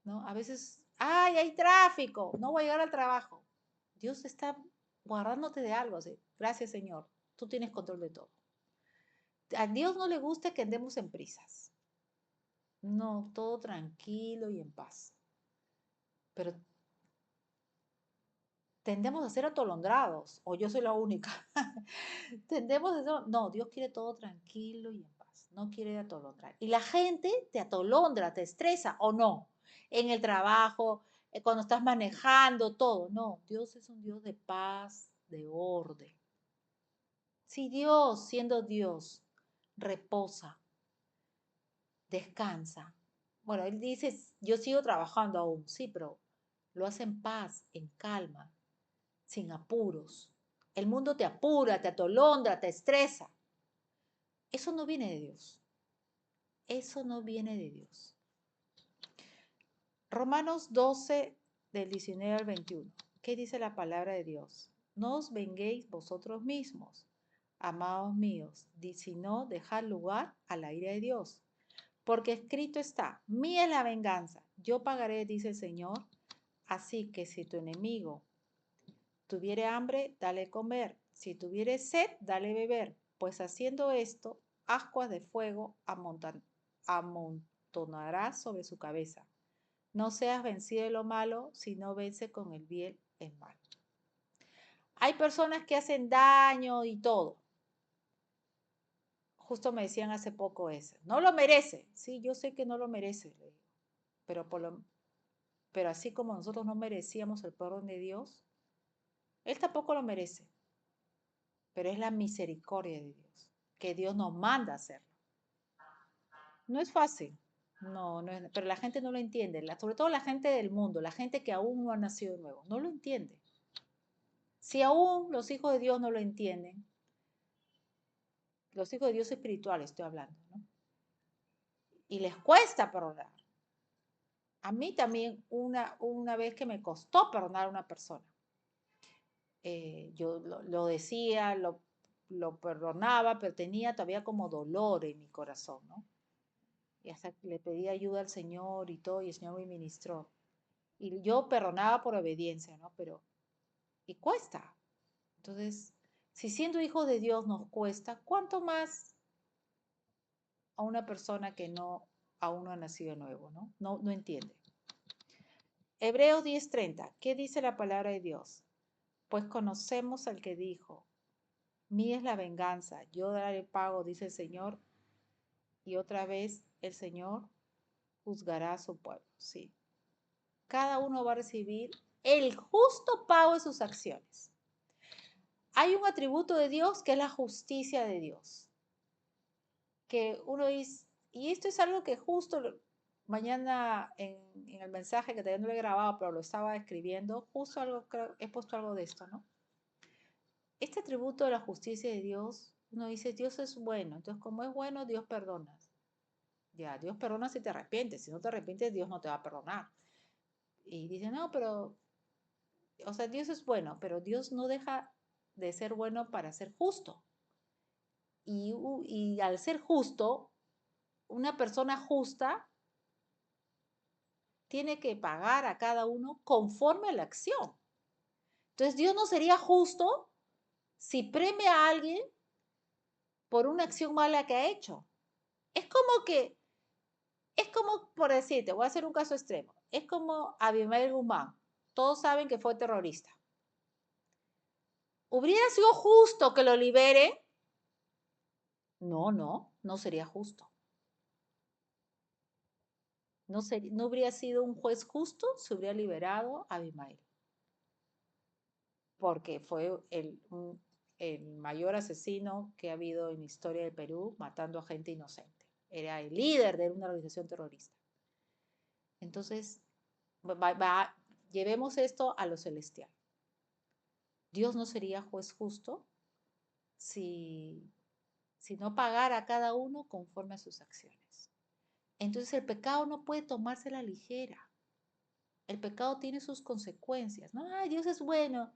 ¿no? A veces, ¡ay, hay tráfico! No voy a llegar al trabajo. Dios está guardándote de algo, así. Gracias, Señor. Tú tienes control de todo. A Dios no le gusta que andemos en prisas. No, todo tranquilo y en paz. Pero tendemos a ser atolondrados, o yo soy la única. Tendemos a ser, no, Dios quiere todo tranquilo y en paz. No quiere atolondrar. Y la gente te atolondra, te estresa o no. En el trabajo, cuando estás manejando, todo. No, Dios es un Dios de paz, de orden. Si Dios, siendo Dios, reposa, descansa. Bueno, Él dice, yo sigo trabajando aún, sí, pero lo hace en paz, en calma, sin apuros. El mundo te apura, te atolondra, te estresa. Eso no viene de Dios. Eso no viene de Dios. Romanos 12, del 19 al 21. ¿Qué dice la palabra de Dios? No os venguéis vosotros mismos, amados míos, sino dejad lugar a la ira de Dios. Porque escrito está, mía es la venganza, yo pagaré, dice el Señor. Así que si tu enemigo tuviere hambre, dale comer. Si tuviere sed, dale beber. Pues haciendo esto, ascuas de fuego amontonarás sobre su cabeza. No seas vencido de lo malo, sino vence con el bien el mal. Hay personas que hacen daño y todo. Justo me decían hace poco eso. No lo merece. Sí, yo sé que no lo merece, le digo. Pero así como nosotros no merecíamos el perdón de Dios, Él tampoco lo merece. Pero es la misericordia de Dios, que Dios nos manda a hacerlo. No es fácil. No, pero la gente no lo entiende. Sobre todo la gente del mundo, la gente que aún no ha nacido de nuevo, no lo entiende. Si aún los hijos de Dios no lo entienden, los hijos de Dios espirituales estoy hablando, ¿no? Y les cuesta perdonar. A mí también una vez que me costó perdonar a una persona. Yo lo decía, lo perdonaba, pero tenía todavía como dolor en mi corazón, ¿no? Y hasta le pedí ayuda al Señor y todo, y el Señor me ministró. Y yo perdonaba por obediencia, ¿no? Y cuesta. Entonces, si siendo hijos de Dios nos cuesta, ¿cuánto más a una persona que aún no ha nacido de nuevo, ¿no? No entiende. Hebreos 10:30, ¿qué dice la palabra de Dios? Pues conocemos al que dijo, mía es la venganza, yo daré pago, dice el Señor, y otra vez el Señor juzgará a su pueblo. Sí. Cada uno va a recibir el justo pago de sus acciones. Hay un atributo de Dios que es la justicia de Dios. Que uno dice, y esto es algo que justo mañana en el mensaje que todavía no lo he grabado, pero lo estaba escribiendo, justo algo, creo, he puesto algo de esto, ¿no? Este atributo de la justicia de Dios, uno dice, Dios es bueno, entonces como es bueno, Dios perdona. Ya, Dios perdona si te arrepientes, si no te arrepientes, Dios no te va a perdonar. Y dice, no, pero, o sea, Dios es bueno, pero Dios no deja de ser bueno para ser justo. Y al ser justo, una persona justa tiene que pagar a cada uno conforme a la acción. Entonces, Dios no sería justo si premia a alguien por una acción mala que ha hecho. Es como que, es como, por decirte, voy a hacer un caso extremo, es como Abimael Guzmán. Todos saben que fue terrorista. ¿Hubiera sido justo que lo libere? No sería justo. No habría sido un juez justo si hubiera liberado a Abimael. Porque fue el mayor asesino que ha habido en la historia del Perú, matando a gente inocente. Era el líder de una organización terrorista. Entonces, llevemos esto a lo celestial. Dios no sería juez justo si no pagara a cada uno conforme a sus acciones. Entonces el pecado no puede tomarse a la ligera. El pecado tiene sus consecuencias. No, ay, Dios es bueno.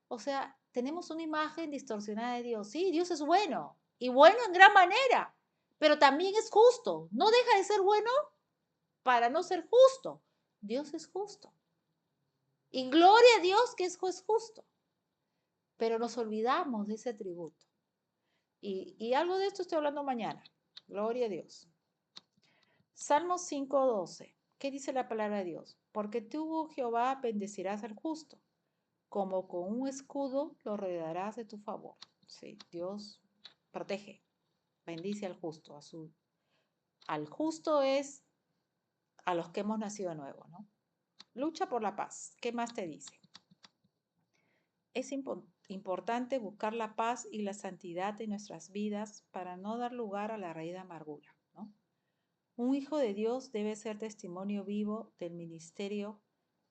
O sea, tenemos una imagen distorsionada de Dios. Sí, Dios es bueno. Y bueno en gran manera. Pero también es justo. No deja de ser bueno para no ser justo. Dios es justo. Y gloria a Dios que es juez justo. Pero nos olvidamos de ese atributo. Y algo de esto estoy hablando mañana. Gloria a Dios. Salmo 5:12. ¿Qué dice la palabra de Dios? Porque tú, oh Jehová, bendecirás al justo, como con un escudo lo rodearás de tu favor. Sí, Dios protege, bendice al justo. Al justo es a los que hemos nacido de nuevo, ¿no? Lucha por la paz. ¿Qué más te dice? Es importante buscar la paz y la santidad en nuestras vidas para no dar lugar a la raíz de amargura, ¿no? Un hijo de Dios debe ser testimonio vivo del ministerio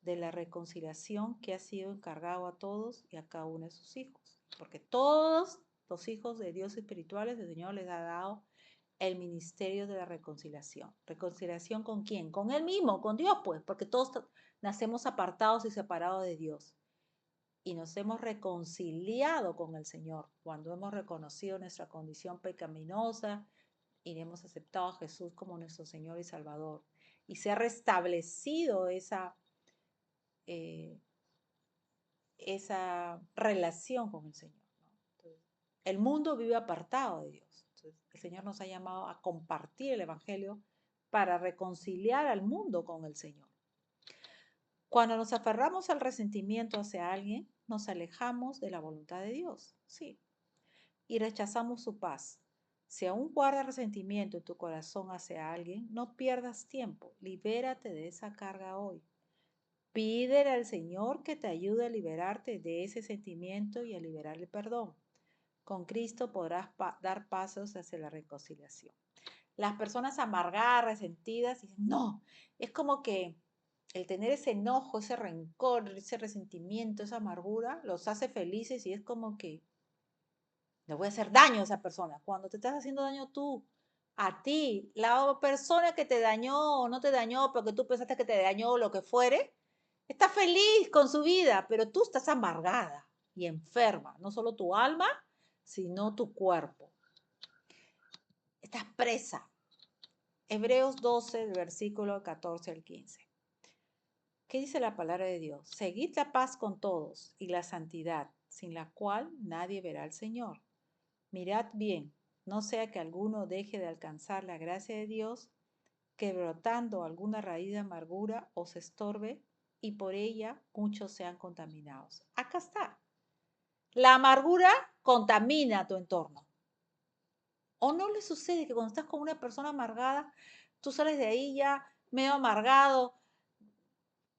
de la reconciliación que ha sido encargado a todos y a cada uno de sus hijos. Porque todos los hijos de Dios espirituales, el Señor les ha dado el ministerio de la reconciliación. ¿Reconciliación con quién? Con Él mismo, con Dios, pues, porque todos nacemos apartados y separados de Dios. Y nos hemos reconciliado con el Señor cuando hemos reconocido nuestra condición pecaminosa y hemos aceptado a Jesús como nuestro Señor y Salvador. Y se ha restablecido eh, esa relación con el Señor, ¿no? Entonces, el mundo vive apartado de Dios. Entonces, el Señor nos ha llamado a compartir el Evangelio para reconciliar al mundo con el Señor. Cuando nos aferramos al resentimiento hacia alguien, nos alejamos de la voluntad de Dios, sí, y rechazamos su paz. Si aún guardas resentimiento en tu corazón hacia alguien, no pierdas tiempo, libérate de esa carga hoy. Pídele al Señor que te ayude a liberarte de ese sentimiento y a liberar el perdón. Con Cristo podrás dar pasos hacia la reconciliación. Las personas amargadas, resentidas, dicen, no, es como que el tener ese enojo, ese rencor, ese resentimiento, esa amargura, los hace felices y es como que le voy a hacer daño a esa persona. Cuando te estás haciendo daño tú, a ti, la persona que te dañó o no te dañó porque tú pensaste que te dañó o lo que fuere, está feliz con su vida, pero tú estás amargada y enferma, no solo tu alma, sino tu cuerpo. Estás presa. Hebreos 12, versículo 14 al 15. ¿Qué dice la palabra de Dios? Seguid la paz con todos y la santidad, sin la cual nadie verá al Señor. Mirad bien, no sea que alguno deje de alcanzar la gracia de Dios, que brotando alguna raíz de amargura os estorbe y por ella muchos sean contaminados. Acá está. La amargura contamina tu entorno. ¿O no le sucede que cuando estás con una persona amargada, tú sales de ahí ya medio amargado,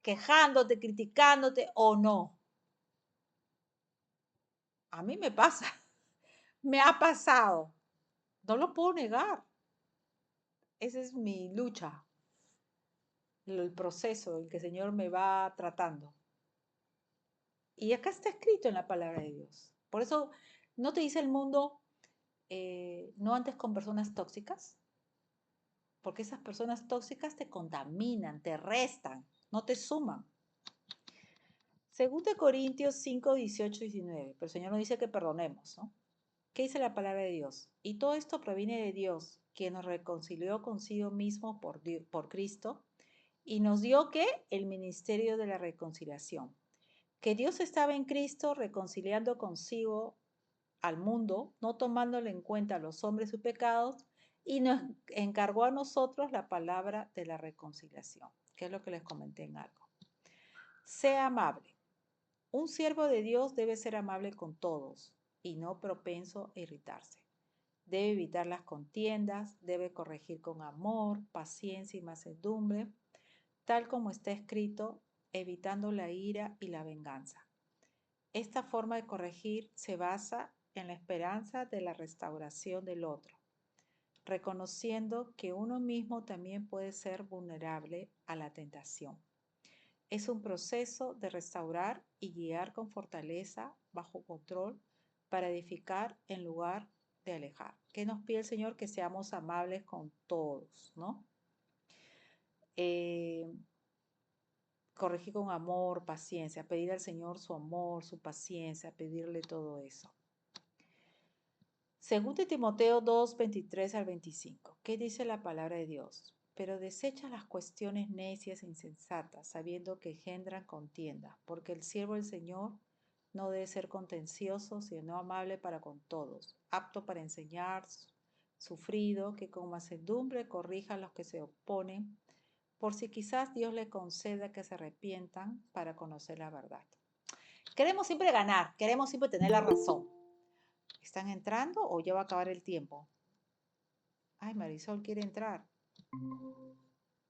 quejándote, criticándote o no? A mí me pasa, me ha pasado. No lo puedo negar. Esa es mi lucha, el proceso en que el Señor me va tratando. Y acá está escrito en la palabra de Dios. Por eso no te dice el mundo, no andes con personas tóxicas, porque esas personas tóxicas te contaminan, te restan, no te suman. Según de Corintios 5, 18, 19, pero el Señor nos dice que perdonemos, ¿no? ¿Qué dice la palabra de Dios? Y todo esto proviene de Dios, quien nos reconcilió consigo mismo por Cristo y nos dio ¿qué? El ministerio de la reconciliación. Que Dios estaba en Cristo reconciliando consigo al mundo, no tomándole en cuenta a los hombres sus pecados, y nos encargó a nosotros la palabra de la reconciliación, que es lo que les comenté en algo. Sea amable. Un siervo de Dios debe ser amable con todos y no propenso a irritarse. Debe evitar las contiendas, debe corregir con amor, paciencia y mansedumbre, tal como está escrito, evitando la ira y la venganza. Esta forma de corregir se basa en la esperanza de la restauración del otro, reconociendo que uno mismo también puede ser vulnerable a la tentación. Es un proceso de restaurar y guiar con fortaleza, bajo control, para edificar en lugar de alejar. ¿Qué nos pide el Señor? Que seamos amables con todos, ¿no? Corregir con amor, paciencia, pedir al Señor su amor, su paciencia, pedirle todo eso. Según de Timoteo 2, 23 al 25, ¿qué dice la palabra de Dios? Pero desecha las cuestiones necias e insensatas, sabiendo que engendran contienda, porque el siervo del Señor no debe ser contencioso, sino amable para con todos, apto para enseñar, sufrido, que con mansedumbre corrija a los que se oponen, por si quizás Dios le conceda que se arrepientan para conocer la verdad. Queremos siempre ganar, queremos siempre tener la razón. ¿Están entrando o ya va a acabar el tiempo? Ay, Marisol quiere entrar.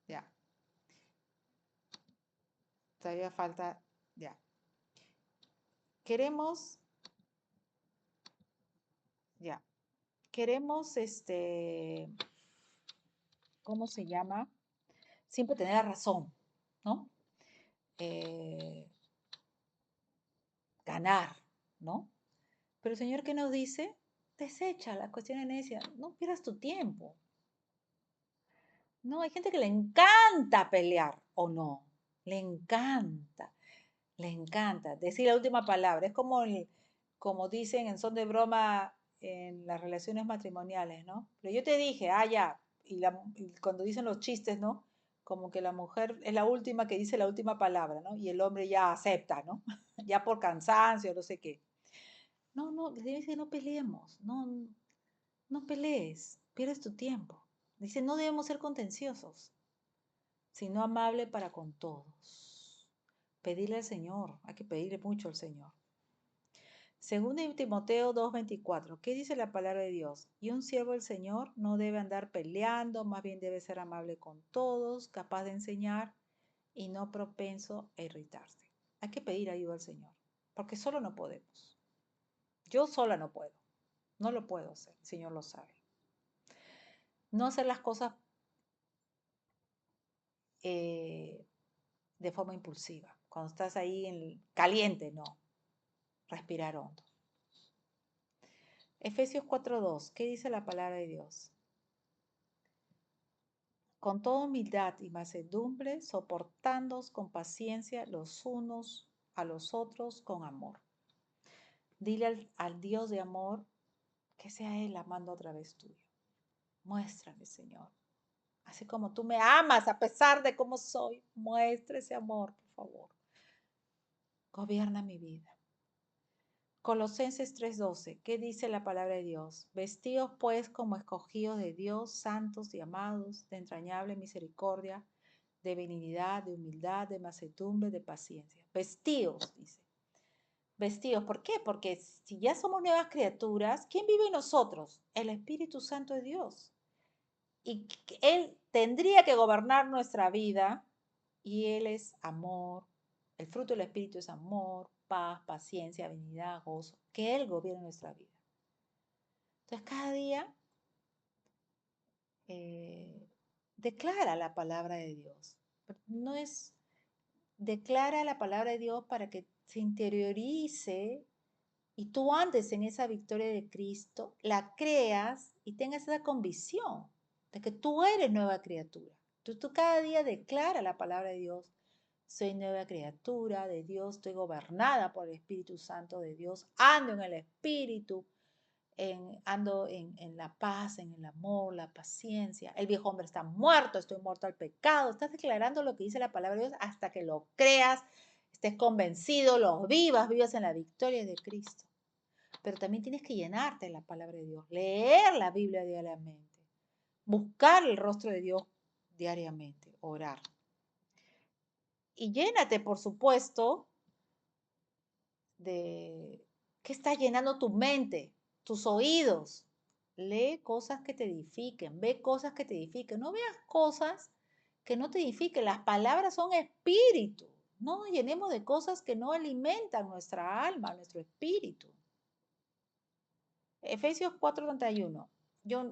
Ya. Todavía falta. Ya. Queremos. Ya. Queremos, ¿cómo se llama? Siempre tener la razón, ¿no? Eh, ganar, ¿no? Pero el Señor, ¿qué nos dice? Desecha las cuestiones necias. No pierdas tu tiempo. No, hay gente que le encanta pelear, ¿o no? Le encanta. Le encanta decir la última palabra. Es como, como dicen en son de broma en las relaciones matrimoniales, ¿no? Pero yo te dije, ya. Y cuando dicen los chistes, ¿no? Como que la mujer es la última que dice la última palabra, ¿no? Y el hombre ya acepta, ¿no? Ya por cansancio, no sé qué. No, no, dice, no peleemos, no, no pelees, pierdes tu tiempo. Dice, no debemos ser contenciosos, sino amable para con todos. Pedirle al Señor, hay que pedirle mucho al Señor. Según Timoteo 2:24, ¿qué dice la palabra de Dios? Y un siervo del Señor no debe andar peleando, más bien debe ser amable con todos, capaz de enseñar y no propenso a irritarse. Hay que pedir ayuda al Señor, porque solo no podemos. Yo sola no puedo, no lo puedo hacer, el Señor lo sabe. No hacer las cosas de forma impulsiva. Cuando estás ahí en caliente, no. Respirar hondo. Efesios 4:2, ¿qué dice la palabra de Dios? Con toda humildad y mansedumbre, soportándoos con paciencia los unos a los otros con amor. Dile al Dios de amor que sea Él amando a través tuyo. Muéstrame, Señor. Así como tú me amas a pesar de cómo soy, muestra ese amor, por favor. Gobierna mi vida. Colosenses 3:12, ¿qué dice la palabra de Dios? Vestíos pues como escogidos de Dios, santos y amados, de entrañable misericordia, de benignidad, de humildad, de mansedumbre, de paciencia. Vestíos, dice. Vestíos, ¿por qué? Porque si ya somos nuevas criaturas, ¿quién vive en nosotros? El Espíritu Santo de Dios. Y Él tendría que gobernar nuestra vida y Él es amor. El fruto del Espíritu es amor, paz, paciencia, benignidad, gozo. Que Él gobierne nuestra vida. Entonces, cada día declara la palabra de Dios. No es, declara la palabra de Dios para que se interiorice y tú andes en esa victoria de Cristo, la creas y tengas esa convicción de que tú eres nueva criatura. Tú cada día declara la palabra de Dios. Soy nueva criatura de Dios, estoy gobernada por el Espíritu Santo de Dios, ando en el Espíritu, ando en la paz, en el amor, la paciencia. El viejo hombre está muerto, estoy muerto al pecado. Estás declarando lo que dice la palabra de Dios hasta que lo creas, estés convencido, lo vivas en la victoria de Cristo. Pero también tienes que llenarte de la palabra de Dios, leer la Biblia diariamente, buscar el rostro de Dios diariamente, orar. Y llénate, por supuesto, de qué está llenando tu mente, tus oídos. Lee cosas que te edifiquen, ve cosas que te edifiquen. No veas cosas que no te edifiquen. Las palabras son espíritu. No nos llenemos de cosas que no alimentan nuestra alma, nuestro espíritu. Efesios 4:31.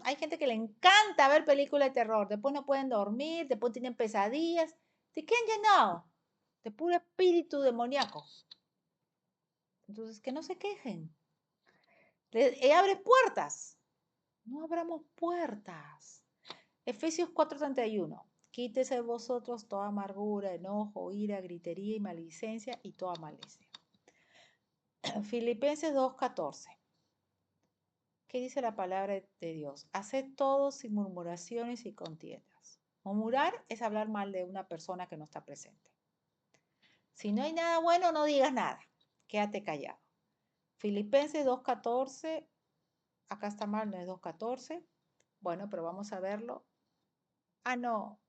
Hay gente que le encanta ver películas de terror. Después no pueden dormir, después tienen pesadillas. ¿De qué han llenado? De puro espíritu demoníaco. Entonces, que no se quejen. Abre puertas. No abramos puertas. Efesios 4:31. Quítese de vosotros toda amargura, enojo, ira, gritería y maledicencia y toda malicia. Filipenses 2:14. ¿Qué dice la palabra de Dios? Haced todo sin murmuraciones y contiendas. Murmurar es hablar mal de una persona que no está presente. Si no hay nada bueno, no digas nada. Quédate callado. Filipenses 2:14. Acá está mal, no es 2:14. Bueno, pero vamos a verlo. Ah, no,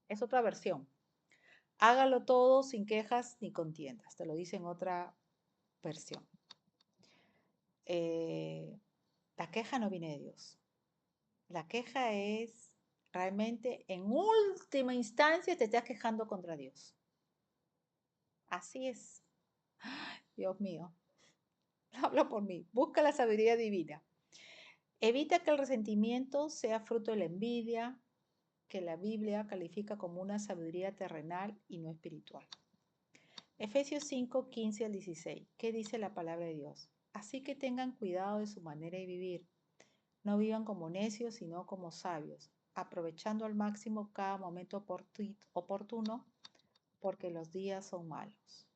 es otra versión. Hágalo todo sin quejas ni contiendas. Te lo dice en otra versión. La queja no viene de Dios. La queja es realmente, en última instancia, te estás quejando contra Dios. Así es. Dios mío, habla por mí. Busca la sabiduría divina. Evita que el resentimiento sea fruto de la envidia, que la Biblia califica como una sabiduría terrenal y no espiritual. Efesios 5:15 al 16. ¿Qué dice la palabra de Dios? Así que tengan cuidado de su manera de vivir. No vivan como necios, sino como sabios, aprovechando al máximo cada momento oportuno, porque los días son malos.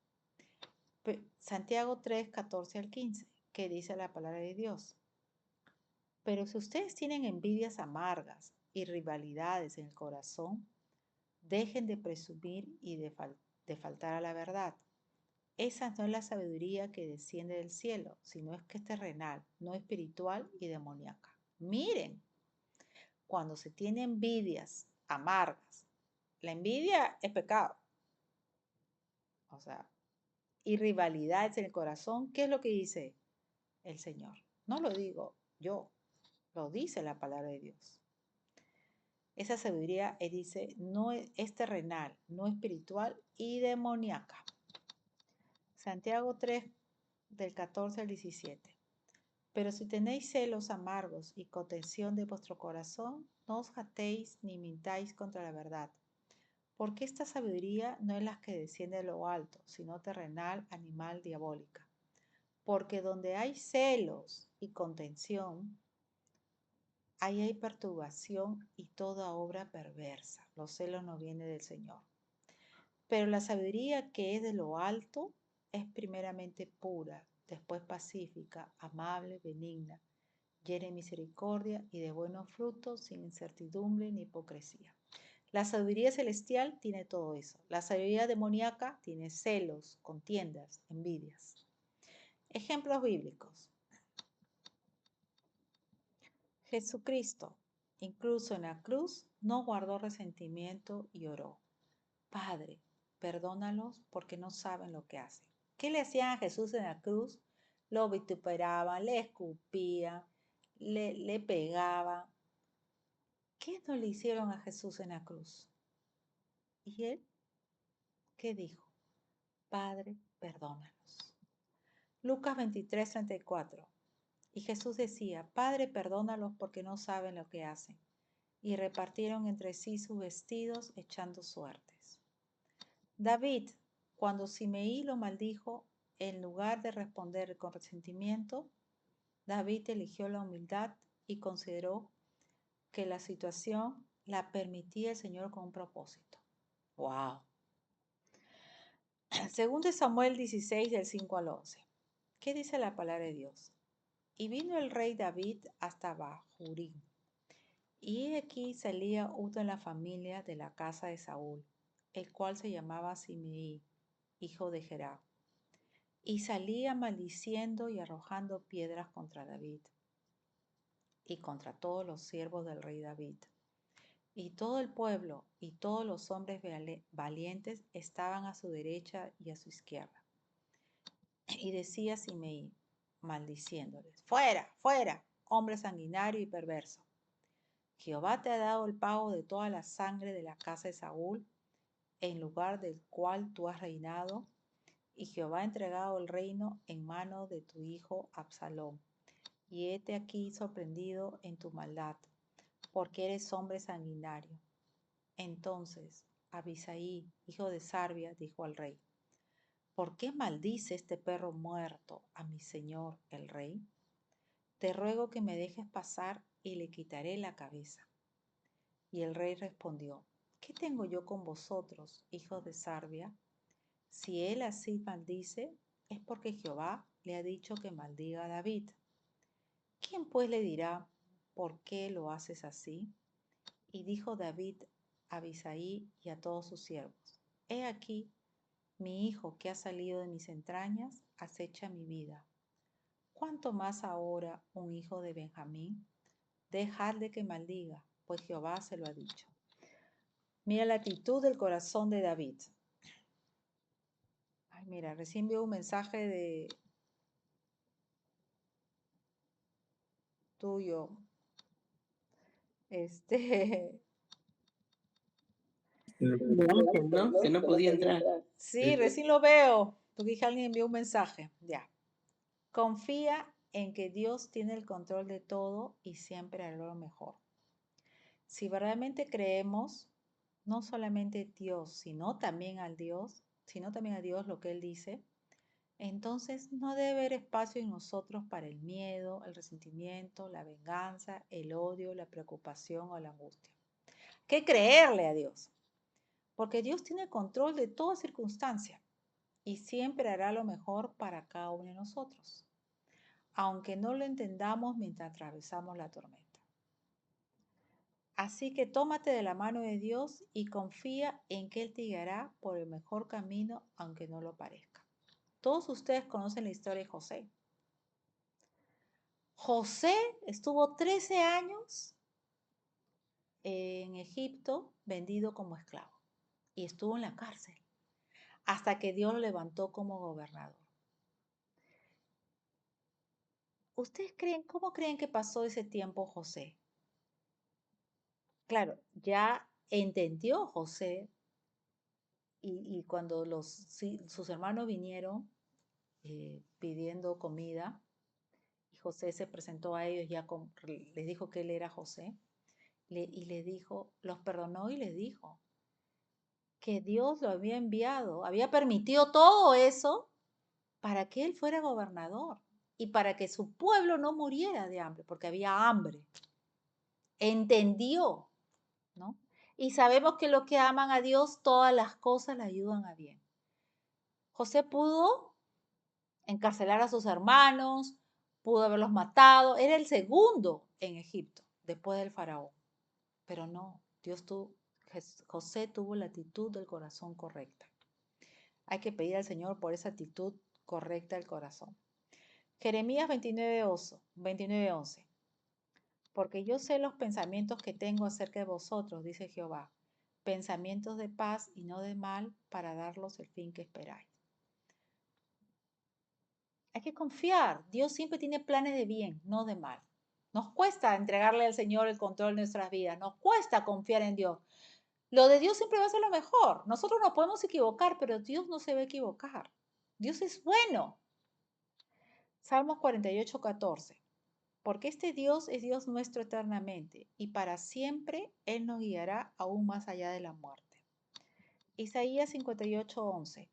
Santiago 3:14 al 15. ¿Qué dice la palabra de Dios? Pero si ustedes tienen envidias amargas y rivalidades en el corazón, dejen de presumir y de faltar a la verdad. Esa no es la sabiduría que desciende del cielo, sino es que es terrenal, no espiritual y demoníaca. Miren, cuando se tiene envidias amargas, la envidia es pecado. O sea, y rivalidades en el corazón, ¿qué es lo que dice el Señor? No lo digo yo, lo dice la palabra de Dios. Esa sabiduría, él dice, no es terrenal, no espiritual y demoníaca. Santiago 3, del 14 al 17. Pero si tenéis celos amargos y contención de vuestro corazón, no os jactéis ni mintáis contra la verdad. Porque esta sabiduría no es la que desciende de lo alto, sino terrenal, animal, diabólica. Porque donde hay celos y contención, ahí hay perturbación y toda obra perversa. Los celos no vienen del Señor. Pero la sabiduría que es de lo alto es primeramente pura, después pacífica, amable, benigna, llena de misericordia y de buenos frutos, sin incertidumbre ni hipocresía. La sabiduría celestial tiene todo eso. La sabiduría demoníaca tiene celos, contiendas, envidias. Ejemplos bíblicos. Jesucristo, incluso en la cruz, no guardó resentimiento y oró: Padre, perdónalos porque no saben lo que hacen. ¿Qué le hacían a Jesús en la cruz? Lo vituperaban, le escupían, le pegaban. ¿Qué no le hicieron a Jesús en la cruz? ¿Y él qué dijo? Padre, perdónalos. Lucas 23, 34. Y Jesús decía: Padre, perdónalos porque no saben lo que hacen. Y repartieron entre sí sus vestidos, echando suertes. David, cuando Simeí lo maldijo, en lugar de responder con resentimiento, David eligió la humildad y consideró que la situación la permitía el Señor con un propósito. ¡Wow! Segundo Samuel 16, del 5 al 11. ¿Qué dice la palabra de Dios? Y vino el rey David hasta Bahurim. Y aquí salía uno en la familia de la casa de Saúl, el cual se llamaba Simeí, hijo de Gerá. Y salía maldiciendo y arrojando piedras contra David y contra todos los siervos del rey David. Y todo el pueblo y todos los hombres valientes estaban a su derecha y a su izquierda. Y decía Simeí, maldiciéndoles: Fuera, fuera, hombre sanguinario y perverso. Jehová te ha dado el pago de toda la sangre de la casa de Saúl, en lugar del cual tú has reinado, y Jehová ha entregado el reino en mano de tu hijo Absalón. Y hete aquí sorprendido en tu maldad, porque eres hombre sanguinario. Entonces Abisaí, hijo de Sarbia, dijo al rey: ¿Por qué maldice este perro muerto a mi señor el rey? Te ruego que me dejes pasar y le quitaré la cabeza. Y el rey respondió: ¿Qué tengo yo con vosotros, hijos de Sarbia? Si él así maldice, es porque Jehová le ha dicho que maldiga a David. ¿Quién pues le dirá: ¿por qué lo haces así? Y dijo David a Abisaí y a todos sus siervos: He aquí, mi hijo que ha salido de mis entrañas acecha mi vida. ¿Cuánto más ahora un hijo de Benjamín? Dejadle que maldiga, pues Jehová se lo ha dicho. Mira la actitud del corazón de David. Ay, mira, recién veo un mensaje de tuyo. De Ángel, ¿no? Que no podía entrar. Sí, recién lo veo, porque dije, alguien envió un mensaje. Ya. Confía en que Dios tiene el control de todo y siempre hará lo mejor. Si verdaderamente creemos, no solamente a Dios, sino también a Dios lo que Él dice, entonces no debe haber espacio en nosotros para el miedo, el resentimiento, la venganza, el odio, la preocupación o la angustia. ¿Qué creerle a Dios? Porque Dios tiene control de toda circunstancia y siempre hará lo mejor para cada uno de nosotros, aunque no lo entendamos mientras atravesamos la tormenta. Así que tómate de la mano de Dios y confía en que Él te guiará por el mejor camino, aunque no lo parezca. Todos ustedes conocen la historia de José. José estuvo 13 años en Egipto vendido como esclavo y estuvo en la cárcel. hasta que Dios lo levantó como gobernador. ¿Ustedes cómo creen que pasó ese tiempo José? Claro, ya entendió José y cuando sus hermanos vinieron pidiendo comida y José se presentó a ellos les dijo que él era José y le dijo, los perdonó y les dijo que Dios lo había enviado, había permitido todo eso para que él fuera gobernador y para que su pueblo no muriera de hambre, porque había hambre. Entendió, ¿no? Y sabemos que los que aman a Dios, todas las cosas le ayudan a bien. José pudo encarcelar a sus hermanos, pudo haberlos matado, era el segundo en Egipto, después del faraón. Pero no, José tuvo la actitud del corazón correcta. Hay que pedir al Señor por esa actitud correcta del corazón. Jeremías 29:11. Porque yo sé los pensamientos que tengo acerca de vosotros, dice Jehová, pensamientos de paz y no de mal, para darlos el fin que esperáis. Hay que confiar. Dios siempre tiene planes de bien, no de mal. Nos cuesta entregarle al Señor el control de nuestras vidas. Nos cuesta confiar en Dios. Lo de Dios siempre va a ser lo mejor. Nosotros nos podemos equivocar, pero Dios no se va a equivocar. Dios es bueno. Salmos 48:14. Porque este Dios es Dios nuestro eternamente, y para siempre Él nos guiará aún más allá de la muerte. Isaías 58:11.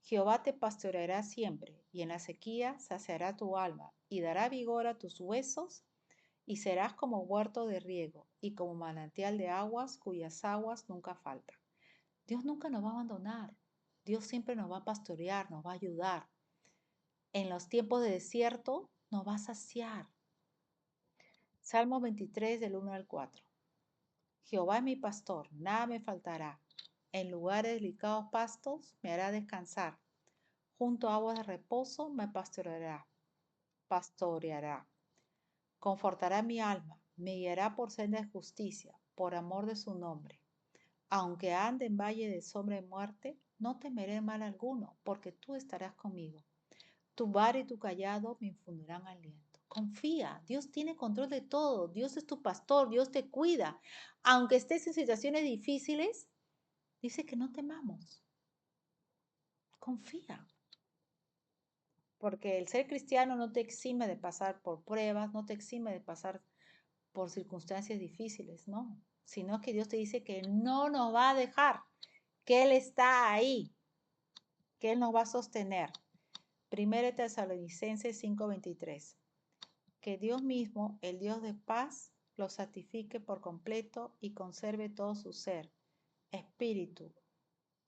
Jehová te pastoreará siempre, y en la sequía saciará tu alma, y dará vigor a tus huesos, y serás como huerto de riego, y como manantial de aguas, cuyas aguas nunca faltan. Dios nunca nos va a abandonar. Dios siempre nos va a pastorear, nos va a ayudar. En los tiempos de desierto nos va a saciar. Salmo 23 del 1 al 4. Jehová es mi pastor, nada me faltará. En lugares de delicados pastos me hará descansar. Junto a aguas de reposo me pastoreará. Confortará mi alma, me guiará por senda de justicia, por amor de su nombre. Aunque ande en valle de sombra y muerte, no temeré mal alguno, porque tú estarás conmigo. Tu vara y tu callado me infundirán aliento. Confía, Dios tiene control de todo, Dios es tu pastor, Dios te cuida. Aunque estés en situaciones difíciles, dice que no temamos. Confía. Porque el ser cristiano no te exime de pasar por pruebas, no te exime de pasar por circunstancias difíciles, no. Sino que Dios te dice que no nos va a dejar, que Él está ahí, que Él nos va a sostener. 1 Tesalonicenses 5:23. Que Dios mismo, el Dios de paz, lo santifique por completo y conserve todo su ser, espíritu,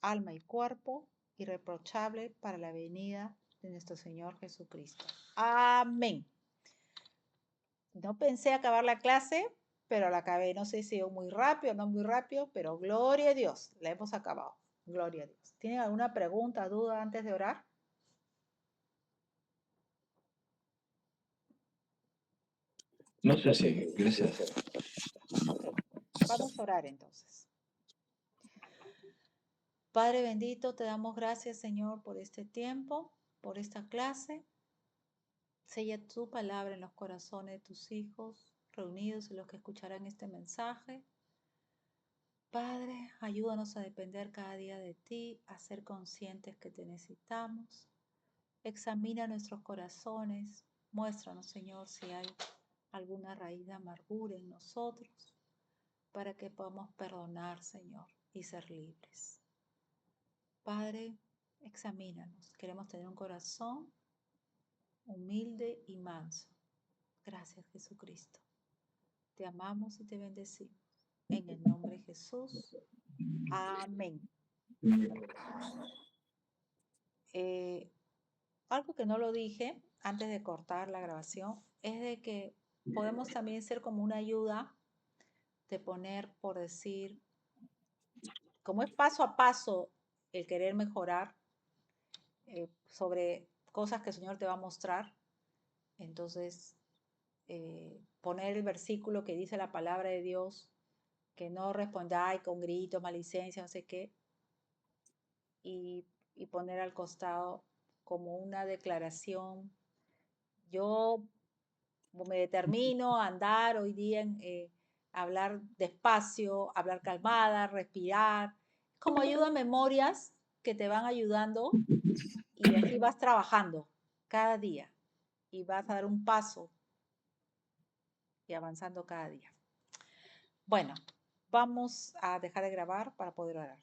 alma y cuerpo, irreprochable para la venida de nuestro Señor Jesucristo. Amén. No pensé acabar la clase, pero la acabé. No sé si iba muy rápido o no muy rápido, pero gloria a Dios, la hemos acabado. Gloria a Dios. ¿Tienen alguna pregunta, duda antes de orar? No sé si, gracias. Vamos a orar entonces. Padre bendito, te damos gracias, Señor, por este tiempo, por esta clase. Sella tu palabra en los corazones de tus hijos reunidos y los que escucharán este mensaje. Padre, ayúdanos a depender cada día de ti, a ser conscientes que te necesitamos. Examina nuestros corazones. Muéstranos, Señor, si hay alguna raíz de amargura en nosotros, para que podamos perdonar, Señor, y ser libres. Padre, examínanos. Queremos tener un corazón humilde y manso. Gracias, Jesucristo. Te amamos y te bendecimos. En el nombre de Jesús. Amén. Algo que no lo dije antes de cortar la grabación es de que podemos también ser como una ayuda de poner, por decir, como es paso a paso el querer mejorar sobre cosas que el Señor te va a mostrar. Entonces, poner el versículo que dice la palabra de Dios, que no respondáis con gritos, malicencia, no sé qué, y y poner al costado como una declaración. Yo me determino a andar hoy día en hablar despacio, hablar calmada, respirar, como ayuda a memorias que te van ayudando y así vas trabajando cada día y vas a dar un paso y avanzando cada día. Bueno, vamos a dejar de grabar para poder orar.